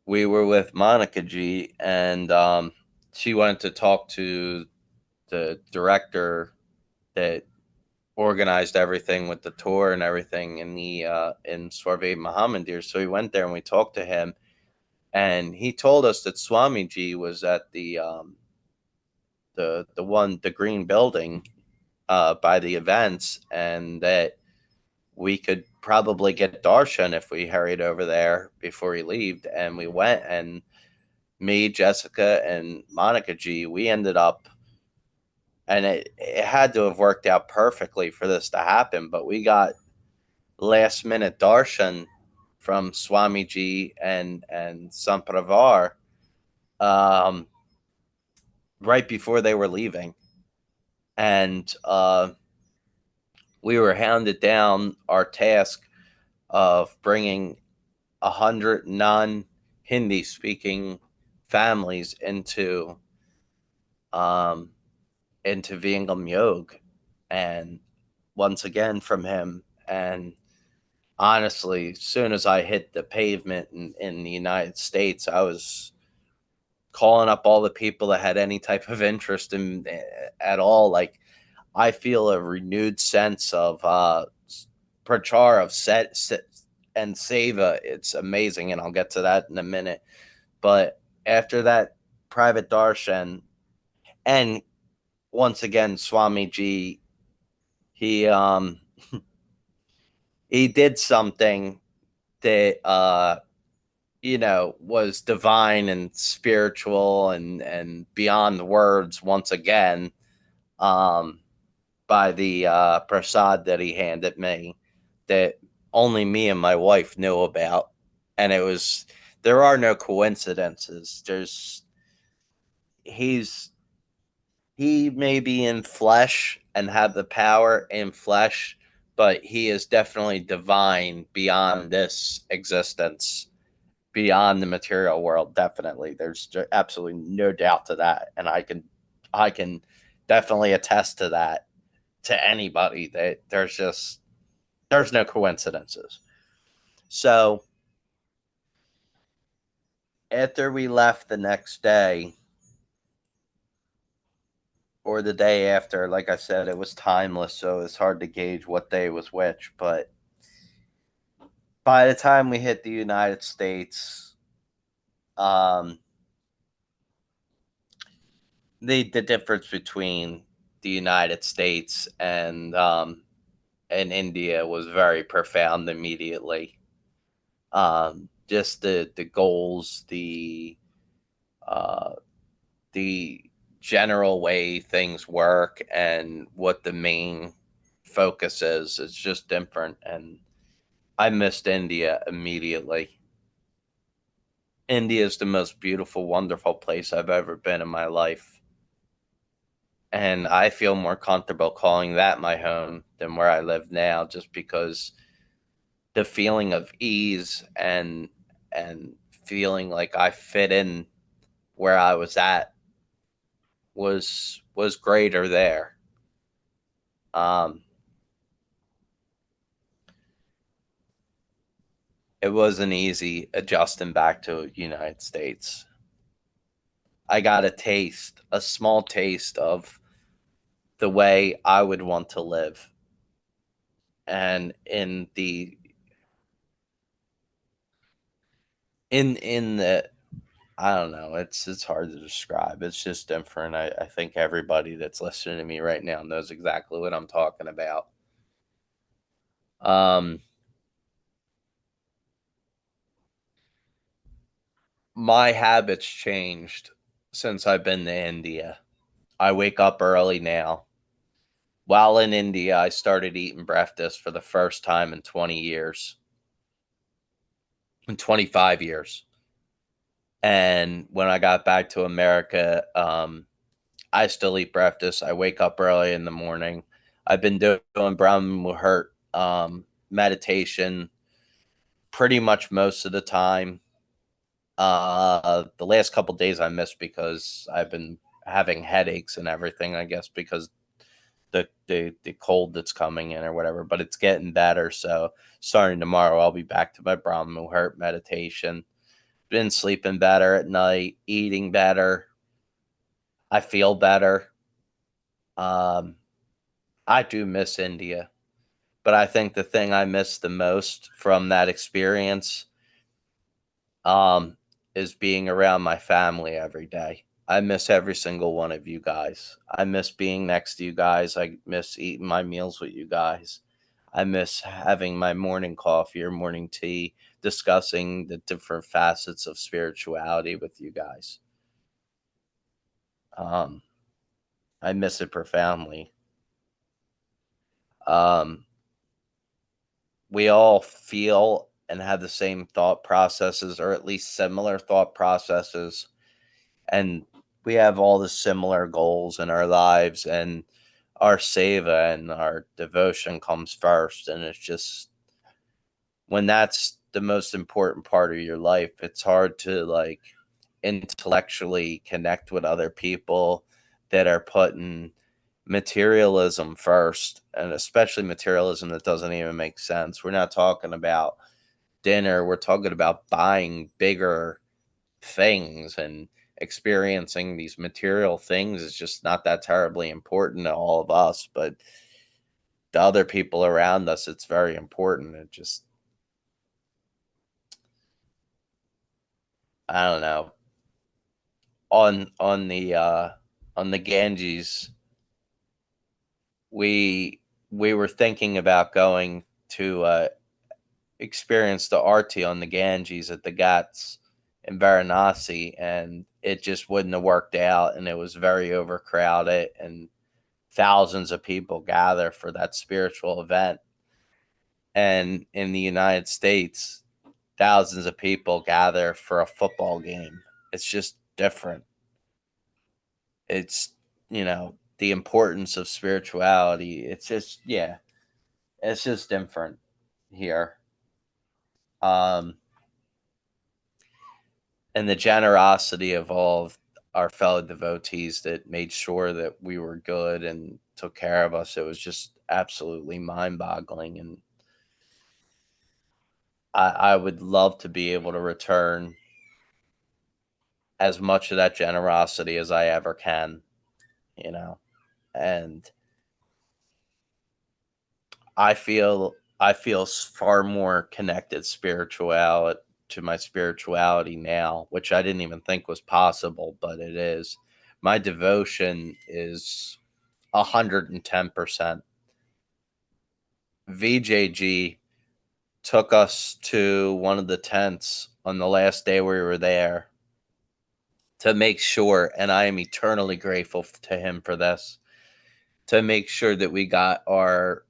Speaker 3: We were with Monica G, and she wanted to talk to the director that organized everything with the tour and everything in Swarve Mahamandir. So we went there and we talked to him, and he told us that Swamiji was at the green building by the events, and that we could probably get darshan if we hurried over there before he left. And we went, and me, Jessica, and Monica G, we ended up, and it had to have worked out perfectly for this to happen, but we got last minute darshan from Swamiji and Sampravar right before they were leaving. And we were hounded down our task of bringing 100 non-Hindi speaking families into Vihangam Yoga, and once again from him. And honestly, as soon as I hit the pavement in the United States, I was calling up all the people that had any type of interest in at all. Like, I feel a renewed sense of prachar of set and seva. It's amazing, and I'll get to that in a minute. But after that private darshan, and once again, Swamiji, he he did something that was divine and spiritual and beyond the words once again, by the prasad that he handed me, that only me and my wife knew about. And there are no coincidences. He may be in flesh and have the power in flesh, but he is definitely divine beyond this existence, beyond the material world. Definitely, there's absolutely no doubt to that, and I can definitely attest to that to anybody, that there's no coincidences. So after we left the next day, or the day after, like I said, it was timeless, so it's hard to gauge what day was which. But by the time we hit the United States, um, the difference between the United States and India was very profound immediately. Just the goals, uh, the general way things work, and what the main focus is. It's just different, and I missed India immediately. India is the most beautiful, wonderful place I've ever been in my life. And I feel more comfortable calling that my home than where I live now, just because the feeling of ease and feeling like I fit in where I was at was greater there. Um, it wasn't easy adjusting back to United States. I got a small taste of the way I would want to live. And in the I don't know, it's hard to describe. It's just different. I think everybody that's listening to me right now knows exactly what I'm talking about. My habits changed since I've been to India. I wake up early now. While in India, I started eating breakfast for the first time in 20 years, in 25 years. And when I got back to America, I still eat breakfast. I wake up early in the morning. I've been doing Brahma Muhurt meditation pretty much most of the time. The last couple days I missed because I've been having headaches and everything, I guess, because the cold that's coming in or whatever, but it's getting better. So starting tomorrow, I'll be back to my Brahma Muhurt meditation. Been sleeping better at night, eating better. I feel better. I do miss India, but I think the thing I miss the most from that experience is being around my family every day. I miss every single one of you guys. I miss being next to you guys. I miss eating my meals with you guys. I miss having my morning coffee or morning tea, discussing the different facets of spirituality with you guys. I miss it profoundly. We all feel and have the same thought processes, or at least similar thought processes. And we have all the similar goals in our lives, and our seva and our devotion comes first. And it's just, when that's the most important part of your life, it's hard to like intellectually connect with other people that are putting materialism first, and especially materialism that doesn't even make sense. We're not talking about dinner, we're talking about buying bigger things, and experiencing these material things is just not that terribly important to all of us, but the other people around us, it's very important. It just, I don't know, on the Ganges, we were thinking about going to experience the arti on the Ganges at the Ghats in Varanasi, and it just wouldn't have worked out, and it was very overcrowded, and thousands of people gather for that spiritual event. And in the United States, thousands of people gather for a football game. It's just different. It's, the importance of spirituality. It's just, yeah, it's just different here. And the generosity of all of our fellow devotees that made sure that we were good and took care of us, it was just absolutely mind-boggling. And I would love to be able to return as much of that generosity as I ever can, and I feel far more connected to my spirituality now, which I didn't even think was possible, but it is. My devotion is 110%. VJG took us to one of the tents on the last day we were there to make sure, and I am eternally grateful to him for this, to make sure that we got our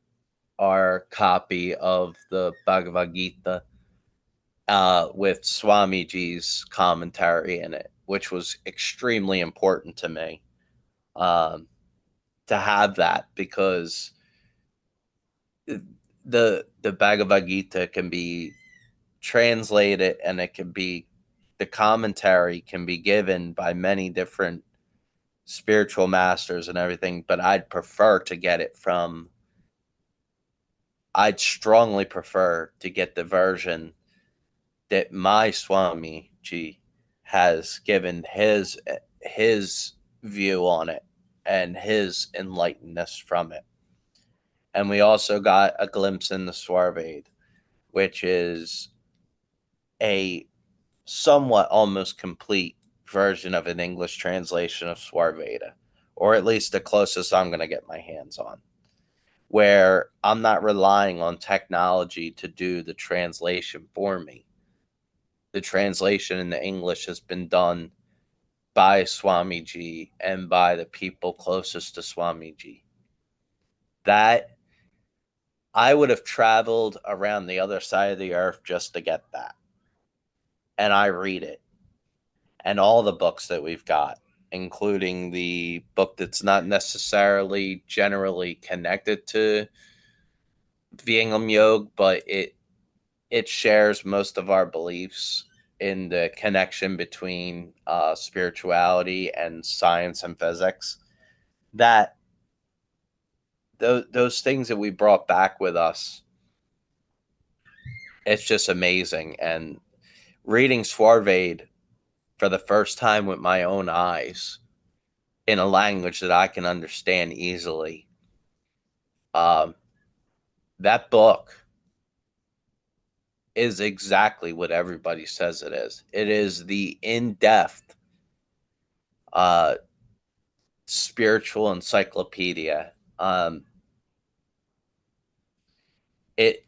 Speaker 3: copy of the Bhagavad Gita with Swamiji's commentary in it, which was extremely important to me, to have that, because the Bhagavad Gita can be translated, and the commentary can be given by many different spiritual masters and everything, but I'd strongly prefer to get the version that my Swamiji has given his view on it and his enlightenedness from it. And we also got a glimpse in the Swarvade, which is a somewhat almost complete version of an English translation of Swarveda, or at least the closest I'm going to get my hands on, where I'm not relying on technology to do the translation for me. The translation in the English has been done by Swamiji and by the people closest to Swamiji. That I would have traveled around the other side of the earth just to get that. And I read it. And all the books that we've got, including the book that's not necessarily generally connected to Vihangam Yoga, but it shares most of our beliefs in the connection between spirituality and science and physics. That those things that we brought back with us, it's just amazing. And reading Swarvade for the first time with my own eyes in a language that I can understand easily, that book is exactly what everybody says it is. It is the in-depth spiritual encyclopedia.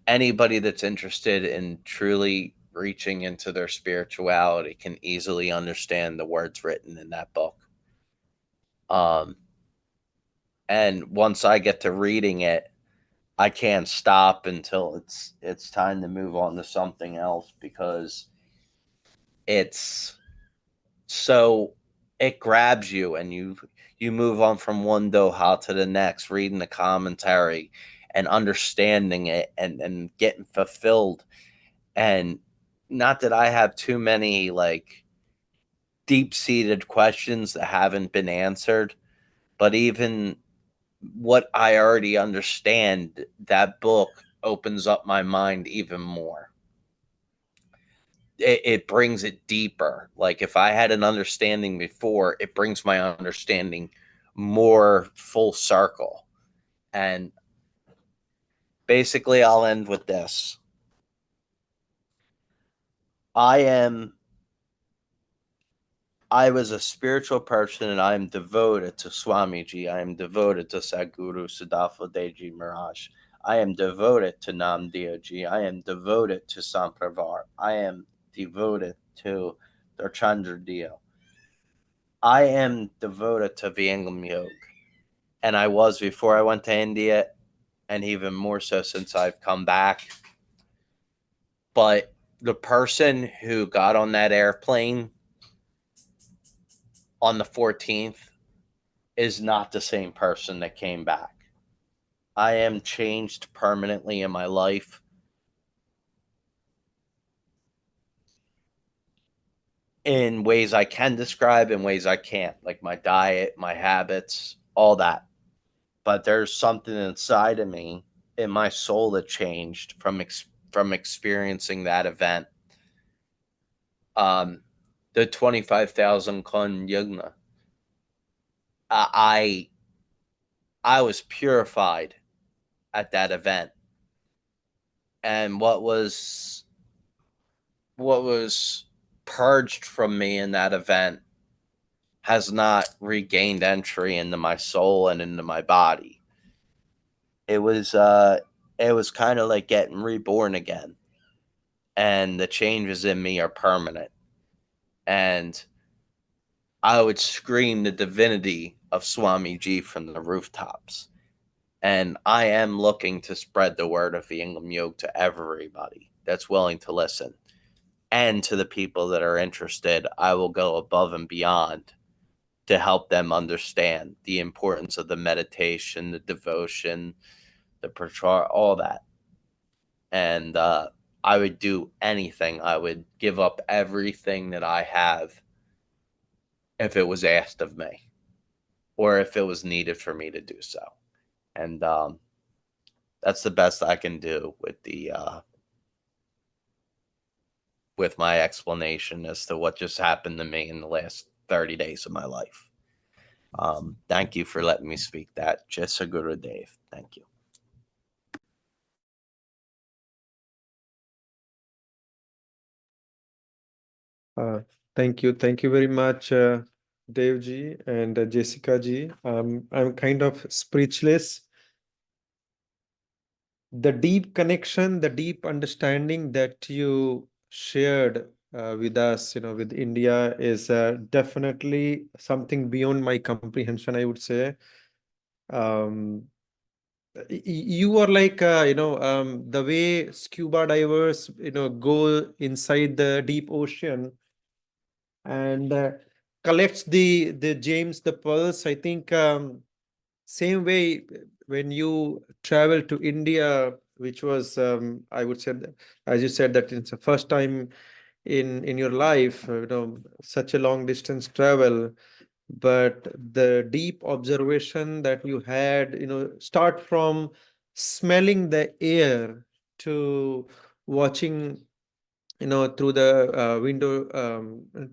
Speaker 3: Anybody that's interested in truly reaching into their spirituality can easily understand the words written in that book. And once I get to reading it, I can't stop until it's time to move on to something else, because it's so it grabs you, and you move on from one doha to the next, reading the commentary and understanding it and getting fulfilled. And not that I have too many like deep-seated questions that haven't been answered, but even what I already understand, that book opens up my mind even more. It brings it deeper. Like if I had an understanding before, it brings my understanding more full circle. And basically, I'll end with this. I was a spiritual person, and I am devoted to Swamiji. I am devoted to Sadguru Siddhartha Deji Maharaj. I am devoted to Namdeoji. I am devoted to Sampravar. I am devoted to Darchandradeo. I am devoted to Vihangam Yoga. And I was before I went to India, and even more so since I've come back. But the person who got on that airplane on the 14th is not the same person that came back. I am changed permanently in my life. In ways I can describe, in ways I can't, like my diet, my habits, all that. But there's something inside of me, in my soul, that changed from experiencing that event. The 25,000 Kun Yugna. I was purified at that event, and what was purged from me in that event has not regained entry into my soul and into my body. It was kind of like getting reborn again, and the changes in me are permanent. And I would scream the divinity of Swamiji from the rooftops. And I am looking to spread the word of Vihangam Yoga to everybody that's willing to listen. And to the people that are interested, I will go above and beyond to help them understand the importance of the meditation, the devotion, the prachar, all that. And I would do anything. I would give up everything that I have if it was asked of me, or if it was needed for me to do so. And that's the best I can do with with my explanation as to what just happened to me in the last 30 days of my life. Thank you for letting me speak that. Sadgurudeo. Thank you.
Speaker 1: Thank you. Thank you very much, Dev ji and Jessica ji. I'm kind of speechless. The deep connection, the deep understanding that you shared with us, with India is definitely something beyond my comprehension, I would say. You are like, the way scuba divers, go inside the deep ocean and collects the gems, the pearls. I think same way when you travel to India, which was I would say, as you said, that it's the first time in your life, such a long distance travel, but the deep observation that you had, start from smelling the air to watching, through the window,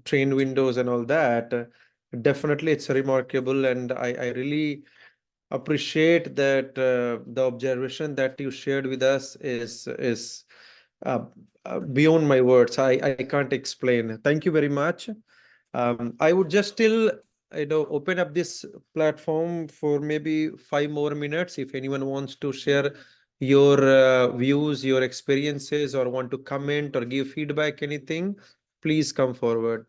Speaker 1: train windows and all that. Definitely it's remarkable, and I really appreciate that the observation that you shared with us is uh, beyond my words. I can't explain. Thank you very much. I would just still, open up this platform for maybe 5 more minutes. If anyone wants to share your views, your experiences, or want to comment or give feedback, anything, please come forward.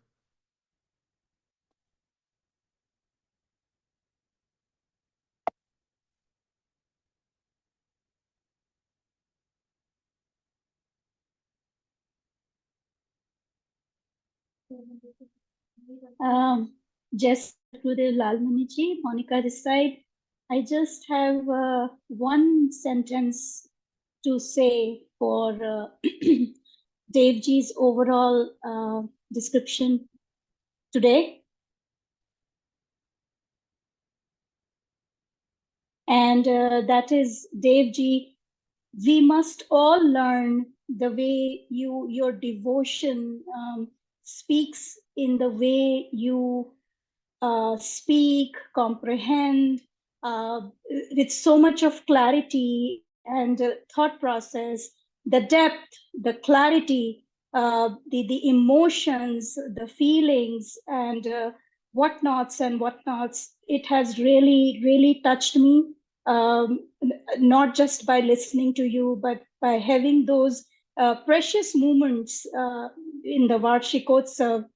Speaker 4: Just to the Lalmaniji, Monica this side. I just have one sentence to say for Devji's overall description today. And that is, Devji, we must all learn the way your devotion speaks in the way you speak, comprehend with so much of clarity and thought process, the depth, the clarity, the emotions, the feelings, and whatnots. It has really, really touched me, not just by listening to you, but by having those precious moments in the Varshikotsav.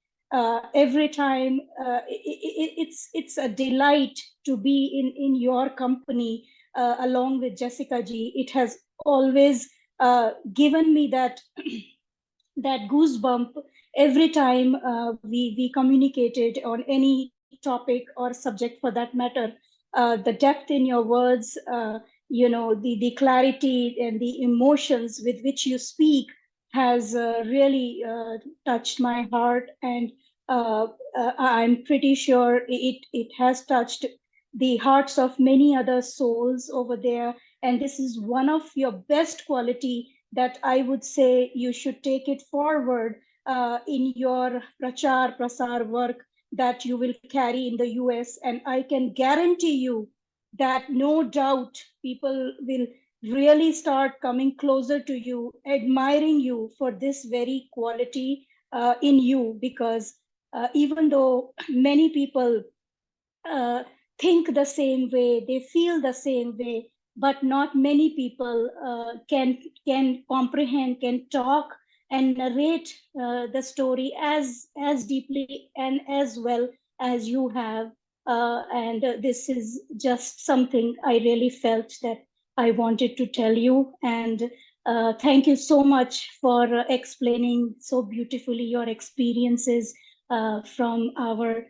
Speaker 4: Every time it's a delight to be in your company along with Jessica ji. It has always given me that that goosebump every time we communicated on any topic or subject for that matter. The depth in your words, the clarity and the emotions with which you speak has really touched my heart, and I'm pretty sure it has touched the hearts of many other souls over there. And this is one of your best quality that I would say you should take it forward in your prachar prasar work that you will carry in the US. And I can guarantee you that no doubt people will really start coming closer to you, admiring you for this very quality in you, because even though many people think the same way, they feel the same way, but not many people can comprehend, can talk and narrate the story as deeply and as well as you have. And this is just something I really felt that I wanted to tell you. And thank you so much for explaining so beautifully your experiences from our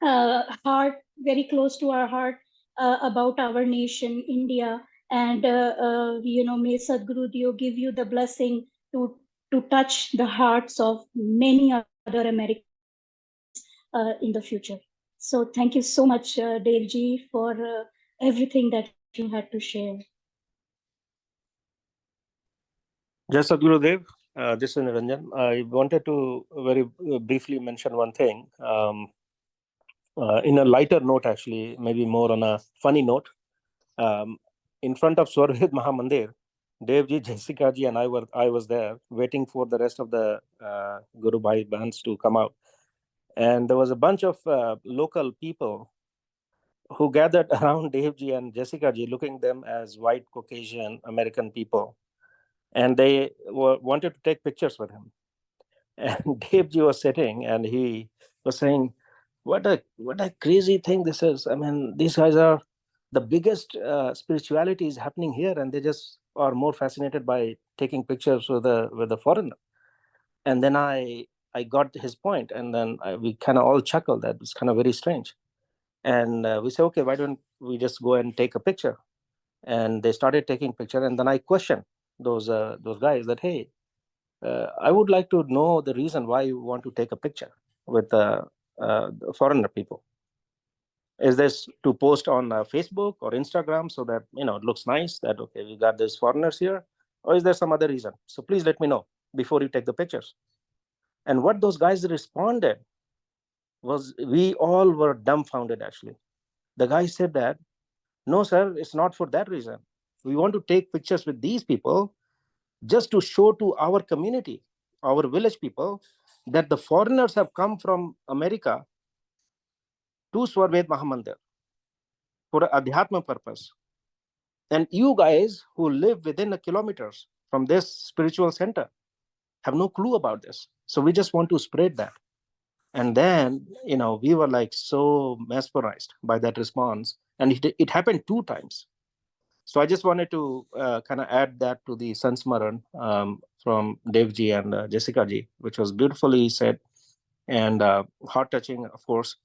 Speaker 4: heart, very close to our heart, about our nation, India. And may Sadgurudeo give you the blessing to touch the hearts of many other Americans in the future. So thank you so much, Devji, for everything that you had to share.
Speaker 5: Jai Sadgurudeo. This is Niranjan. I wanted to very briefly mention one thing. In a lighter note, actually, maybe more on a funny note. In front of Swarved Mahamandir, Devji, Jessica ji, and I was there waiting for the rest of the Guru Bhai bands to come out, and there was a bunch of local people who gathered around Devji and Jessica ji, looking them as white Caucasian American people, and they wanted to take pictures with him. And Devji was sitting, and he was saying, "What a crazy thing this is! I mean, these guys are the biggest spirituality is happening here, and they just are more fascinated by taking pictures with the foreigner." And then I got his point, and then we kind of all chuckled. That was kind of very strange. And we said, "Okay, why don't we just go and take a picture?" And they started taking picture, and then I questioned those guys that, "Hey, I would like to know the reason why you want to take a picture with the foreigner people. Is this to post on Facebook or Instagram so that it looks nice that okay, we got these foreigners here, or is there some other reason? So please let me know before you take the pictures." And what those guys responded was, we all were dumbfounded. Actually, the guy said that, "No, sir, it's not for that reason. We want to take pictures with these people just to show to our community, our village people, that the foreigners have come from America to Swarved Mahamandir for an adhyatma purpose. And you guys who live within a kilometers from this spiritual center have no clue about this. So we just want to spread that." And then, we were like so mesmerized by that response. And it happened 2 times. So I just wanted to kind of add that to the Sansmaran from Devji and Jessica ji, which was beautifully said and heart touching, of course,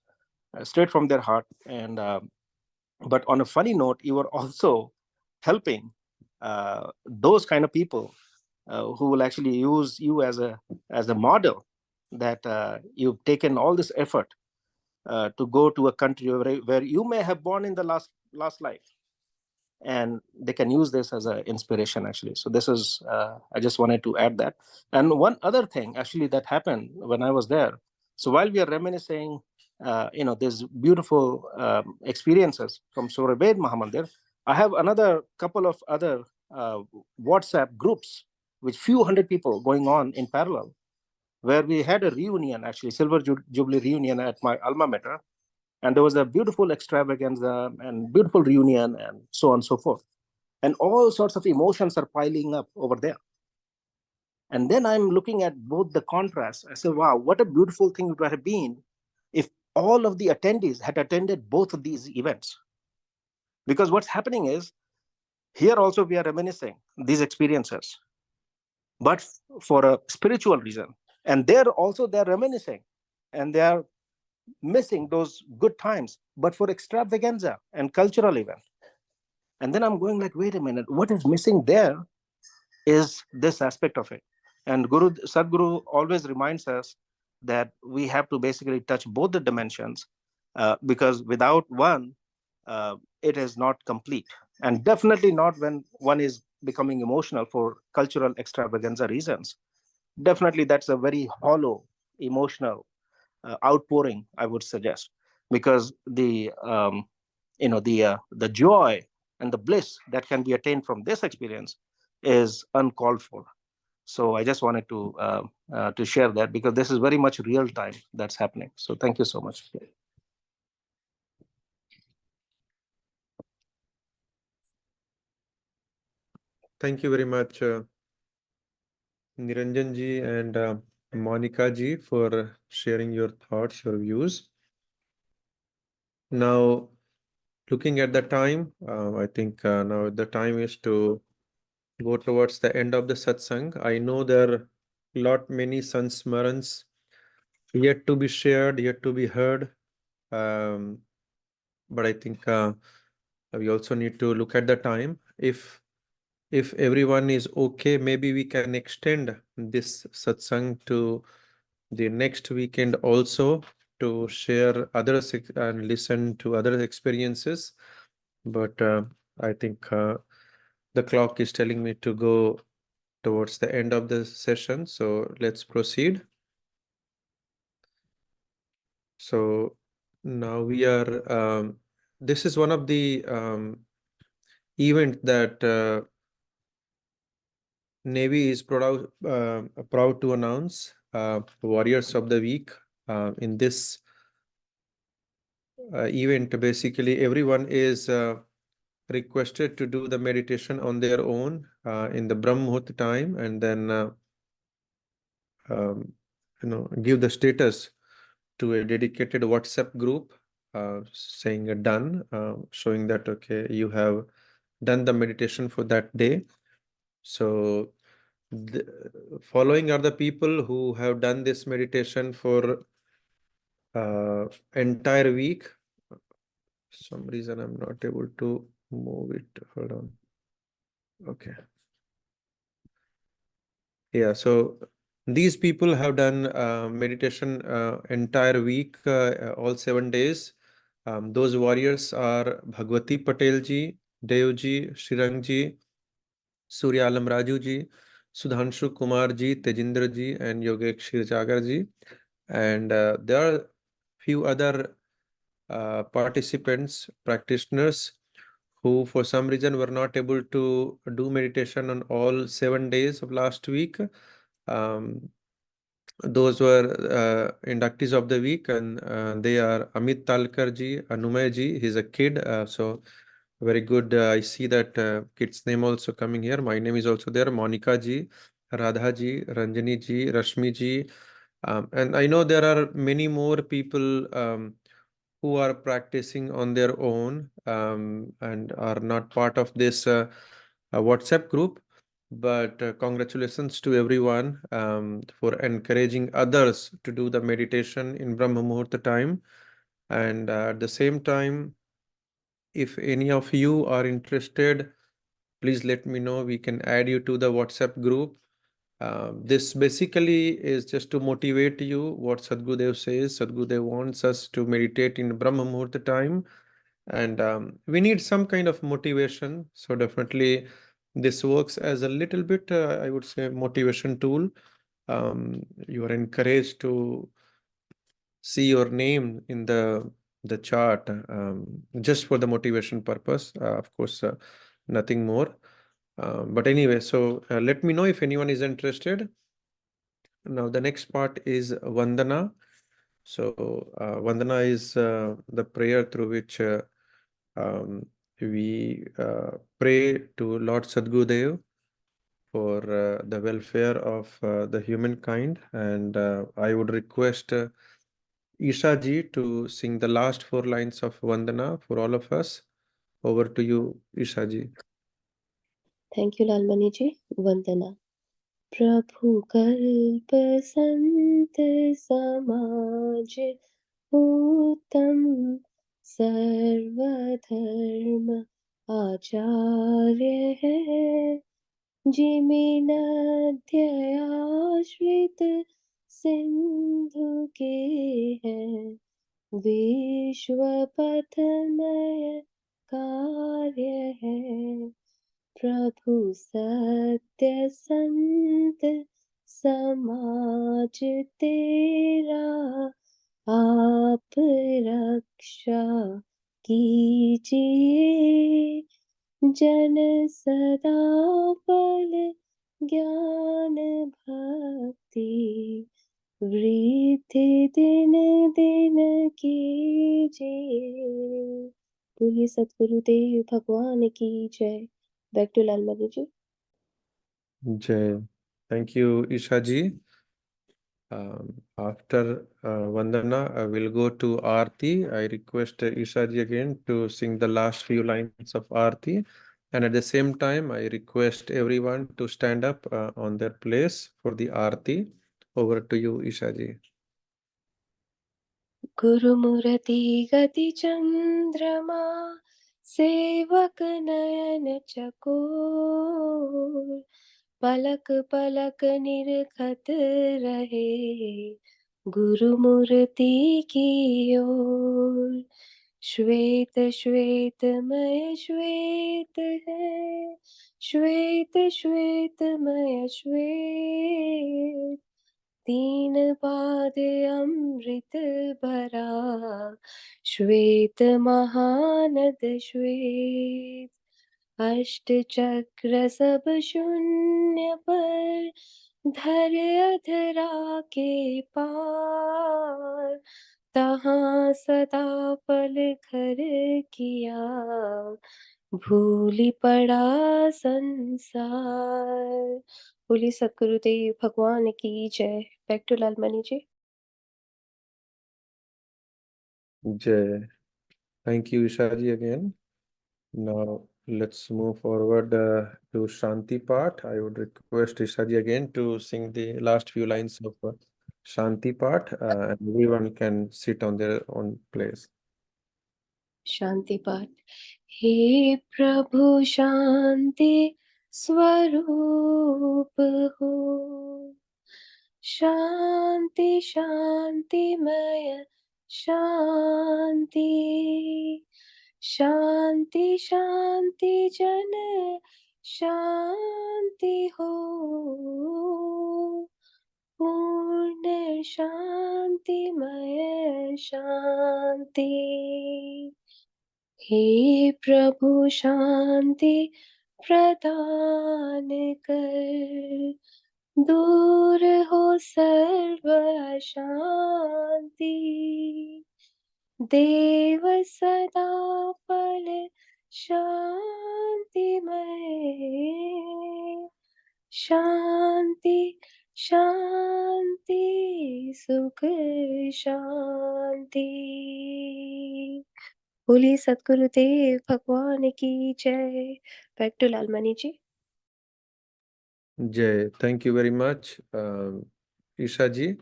Speaker 5: straight from their heart. And but on a funny note, you were also helping those kind of people who will actually use you as a model, that you've taken all this effort to go to a country where you may have born in the last life, and they can use this as an inspiration, actually. So this is I just wanted to add that. And one other thing actually that happened when I was there, so while we are reminiscing these beautiful experiences from Surabhed Mahamandir, I have another couple of other WhatsApp groups with few hundred people going on in parallel, where we had a reunion, actually silver jubilee reunion at my alma mater. And there was a beautiful extravaganza and beautiful reunion and so on and so forth. And all sorts of emotions are piling up over there. And then I'm looking at both the contrasts. I said, wow, what a beautiful thing it would have been if all of the attendees had attended both of these events. Because what's happening is, here also we are reminiscing these experiences, but for a spiritual reason. And they're reminiscing, and they are missing those good times, but for extravaganza and cultural event. And then I'm going like, wait a minute, what is missing there is this aspect of it. And Sadhguru always reminds us that we have to basically touch both the dimensions, because without one, it is not complete. And definitely not when one is becoming emotional for cultural extravaganza reasons. Definitely that's a very hollow emotional outpouring, I would suggest, because the joy and the bliss that can be attained from this experience is uncalled for. So I just wanted to share that, because this is very much real time that's happening. So thank you so much.
Speaker 1: Thank you very much, Niranjan ji and Monica ji, for sharing your thoughts, your views. Now, looking at the time, I think now the time is to go towards the end of the satsang. I know there are many sansmarans yet to be shared, yet to be heard. But I think we also need to look at the time. If everyone is okay, maybe we can extend this satsang to the next weekend also, to share others and listen to other experiences. But I think the clock is telling me to go towards the end of the session. So let's proceed. So now we are, this is one of the event that NAIVY is proud to announce Warriors of the Week. In this event, basically everyone is requested to do the meditation on their own in the Brahm Muhurt time, and then give the status to a dedicated WhatsApp group saying done, showing that okay, you have done the meditation for that day. So the following are the people who have done this meditation for entire week. For some reason I'm not able to move it. Hold on. Okay. Yeah, so these people have done meditation entire week, all 7 days. Those warriors are Bhagwati Patel ji, Dev ji, Shrirang ji, Surya Alam Raju ji, Sudhanshu Kumar ji, Tejindra ji, and Yogesh Shirjagar ji. And there are few other participants, practitioners, who for some reason were not able to do meditation on all 7 days of last week. Those were inductees of the week, and they are Amit Talkar ji, Anumay ji. He's a kid, so very good. I see that kid's name also coming here. My name is also there. Monica ji, Radha ji, Ranjani ji, Rashmi ji, and I know there are many more people who are practicing on their own and are not part of this WhatsApp group. But congratulations to everyone for encouraging others to do the meditation in Brahma Muhurta time. And at the same time, if any of you are interested, please let me know. We can add you to the WhatsApp group. This basically is just to motivate you. What Sadgurudeo says, Sadgurudeo wants us to meditate in Brahma Muhurta time, and we need some kind of motivation. So definitely this works as a little bit, I would say, motivation tool. You are encouraged to see your name in the chart just for the motivation purpose. Of course, nothing more. But anyway, so let me know if anyone is interested. Now the next part is Vandana. So Vandana is the prayer through which we pray to Lord Sadgurudeo for the welfare of the humankind. And I would request Isha ji to sing the last 4 lines of Vandana for all of us. Over to you, Isha ji.
Speaker 6: Thank you, Lalmani ji. Vandana. प्रभु कल्प संत समाज उत्तम सर्वधर्म आचार्य है जिमिनद्य आश्रित सिंधु के हैं विश्व पथमय कार्य है प्रभु सत्य संत समाज तेरा आप रक्षा कीजिए जन सदा फल ज्ञान भक्ति वृद्धि दिन दिन कीजिए। बोलिए सतगुरुदेव भगवान की जय। Back to Lalmani ji.
Speaker 1: Jai. Thank you, Isha ji. After Vandana, I will go to Aarti. I request Isha ji again to sing the last few lines of Aarti. And at the same time, I request everyone to stand up on their place for the Aarti. Over to you, Isha ji.
Speaker 6: Guru Murati Gati Chandrama Sevak Nayan Chakor पलक पलक निरखत रहे गुरु मूर्ति की ओर श्वेत श्वेतमय श्वेत है, श्वेत श्वेतमय श्वेत, तीन पाद अमृत भरा, श्वेत महानद श्वेत, अष्ट चक्र सब शून्य पर, धर अधरा के पार, तहाँ सदा पल घर किया, भूली पड़ा संसार। बोली सदगुरुदेव भगवान की जय। Back to Lalmani ji.
Speaker 1: Jay. Thank you, Ishaji, again. Now, let's move forward to Shanti part. I would request Ishaji again to sing the last few lines of Shanti part, and everyone can sit on their own place.
Speaker 6: शांति पाठ। हे प्रभु शांति स्वरूप हो, शांति शांतिमय शांति, शांति शांति जन शांति हो, पूर्ण शांतिमय शांति। हे प्रभु शांति प्रदान कर, दूर हो सर्व अशांति, देव सदा फल शांतिमय, शांति शांति सुख शांति। बोलिए सदगुरुदेव भगवान की जय। Back to Lalmani ji.
Speaker 1: Jay, thank you very much, Ishaji.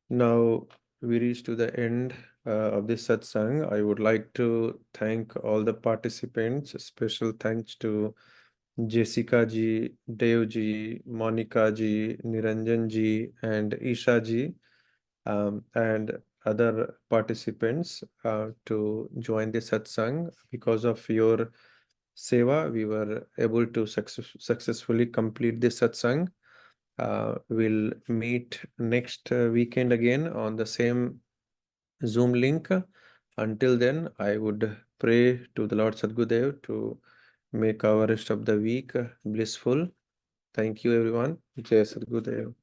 Speaker 1: Now we reach to the end of this satsang. I would like to thank all the participants. Special thanks to Jessica ji, Dev ji, Monica ji, Niranjan ji, and Isha ji, and other participants to join the satsang. Because of your seva, we were able to successfully complete this satsang. We'll meet next weekend again on the same Zoom link. Until then, I would pray to the Lord Sadgurudeo to make our rest of the week blissful. Thank you, everyone. Jai Sadgurudeo.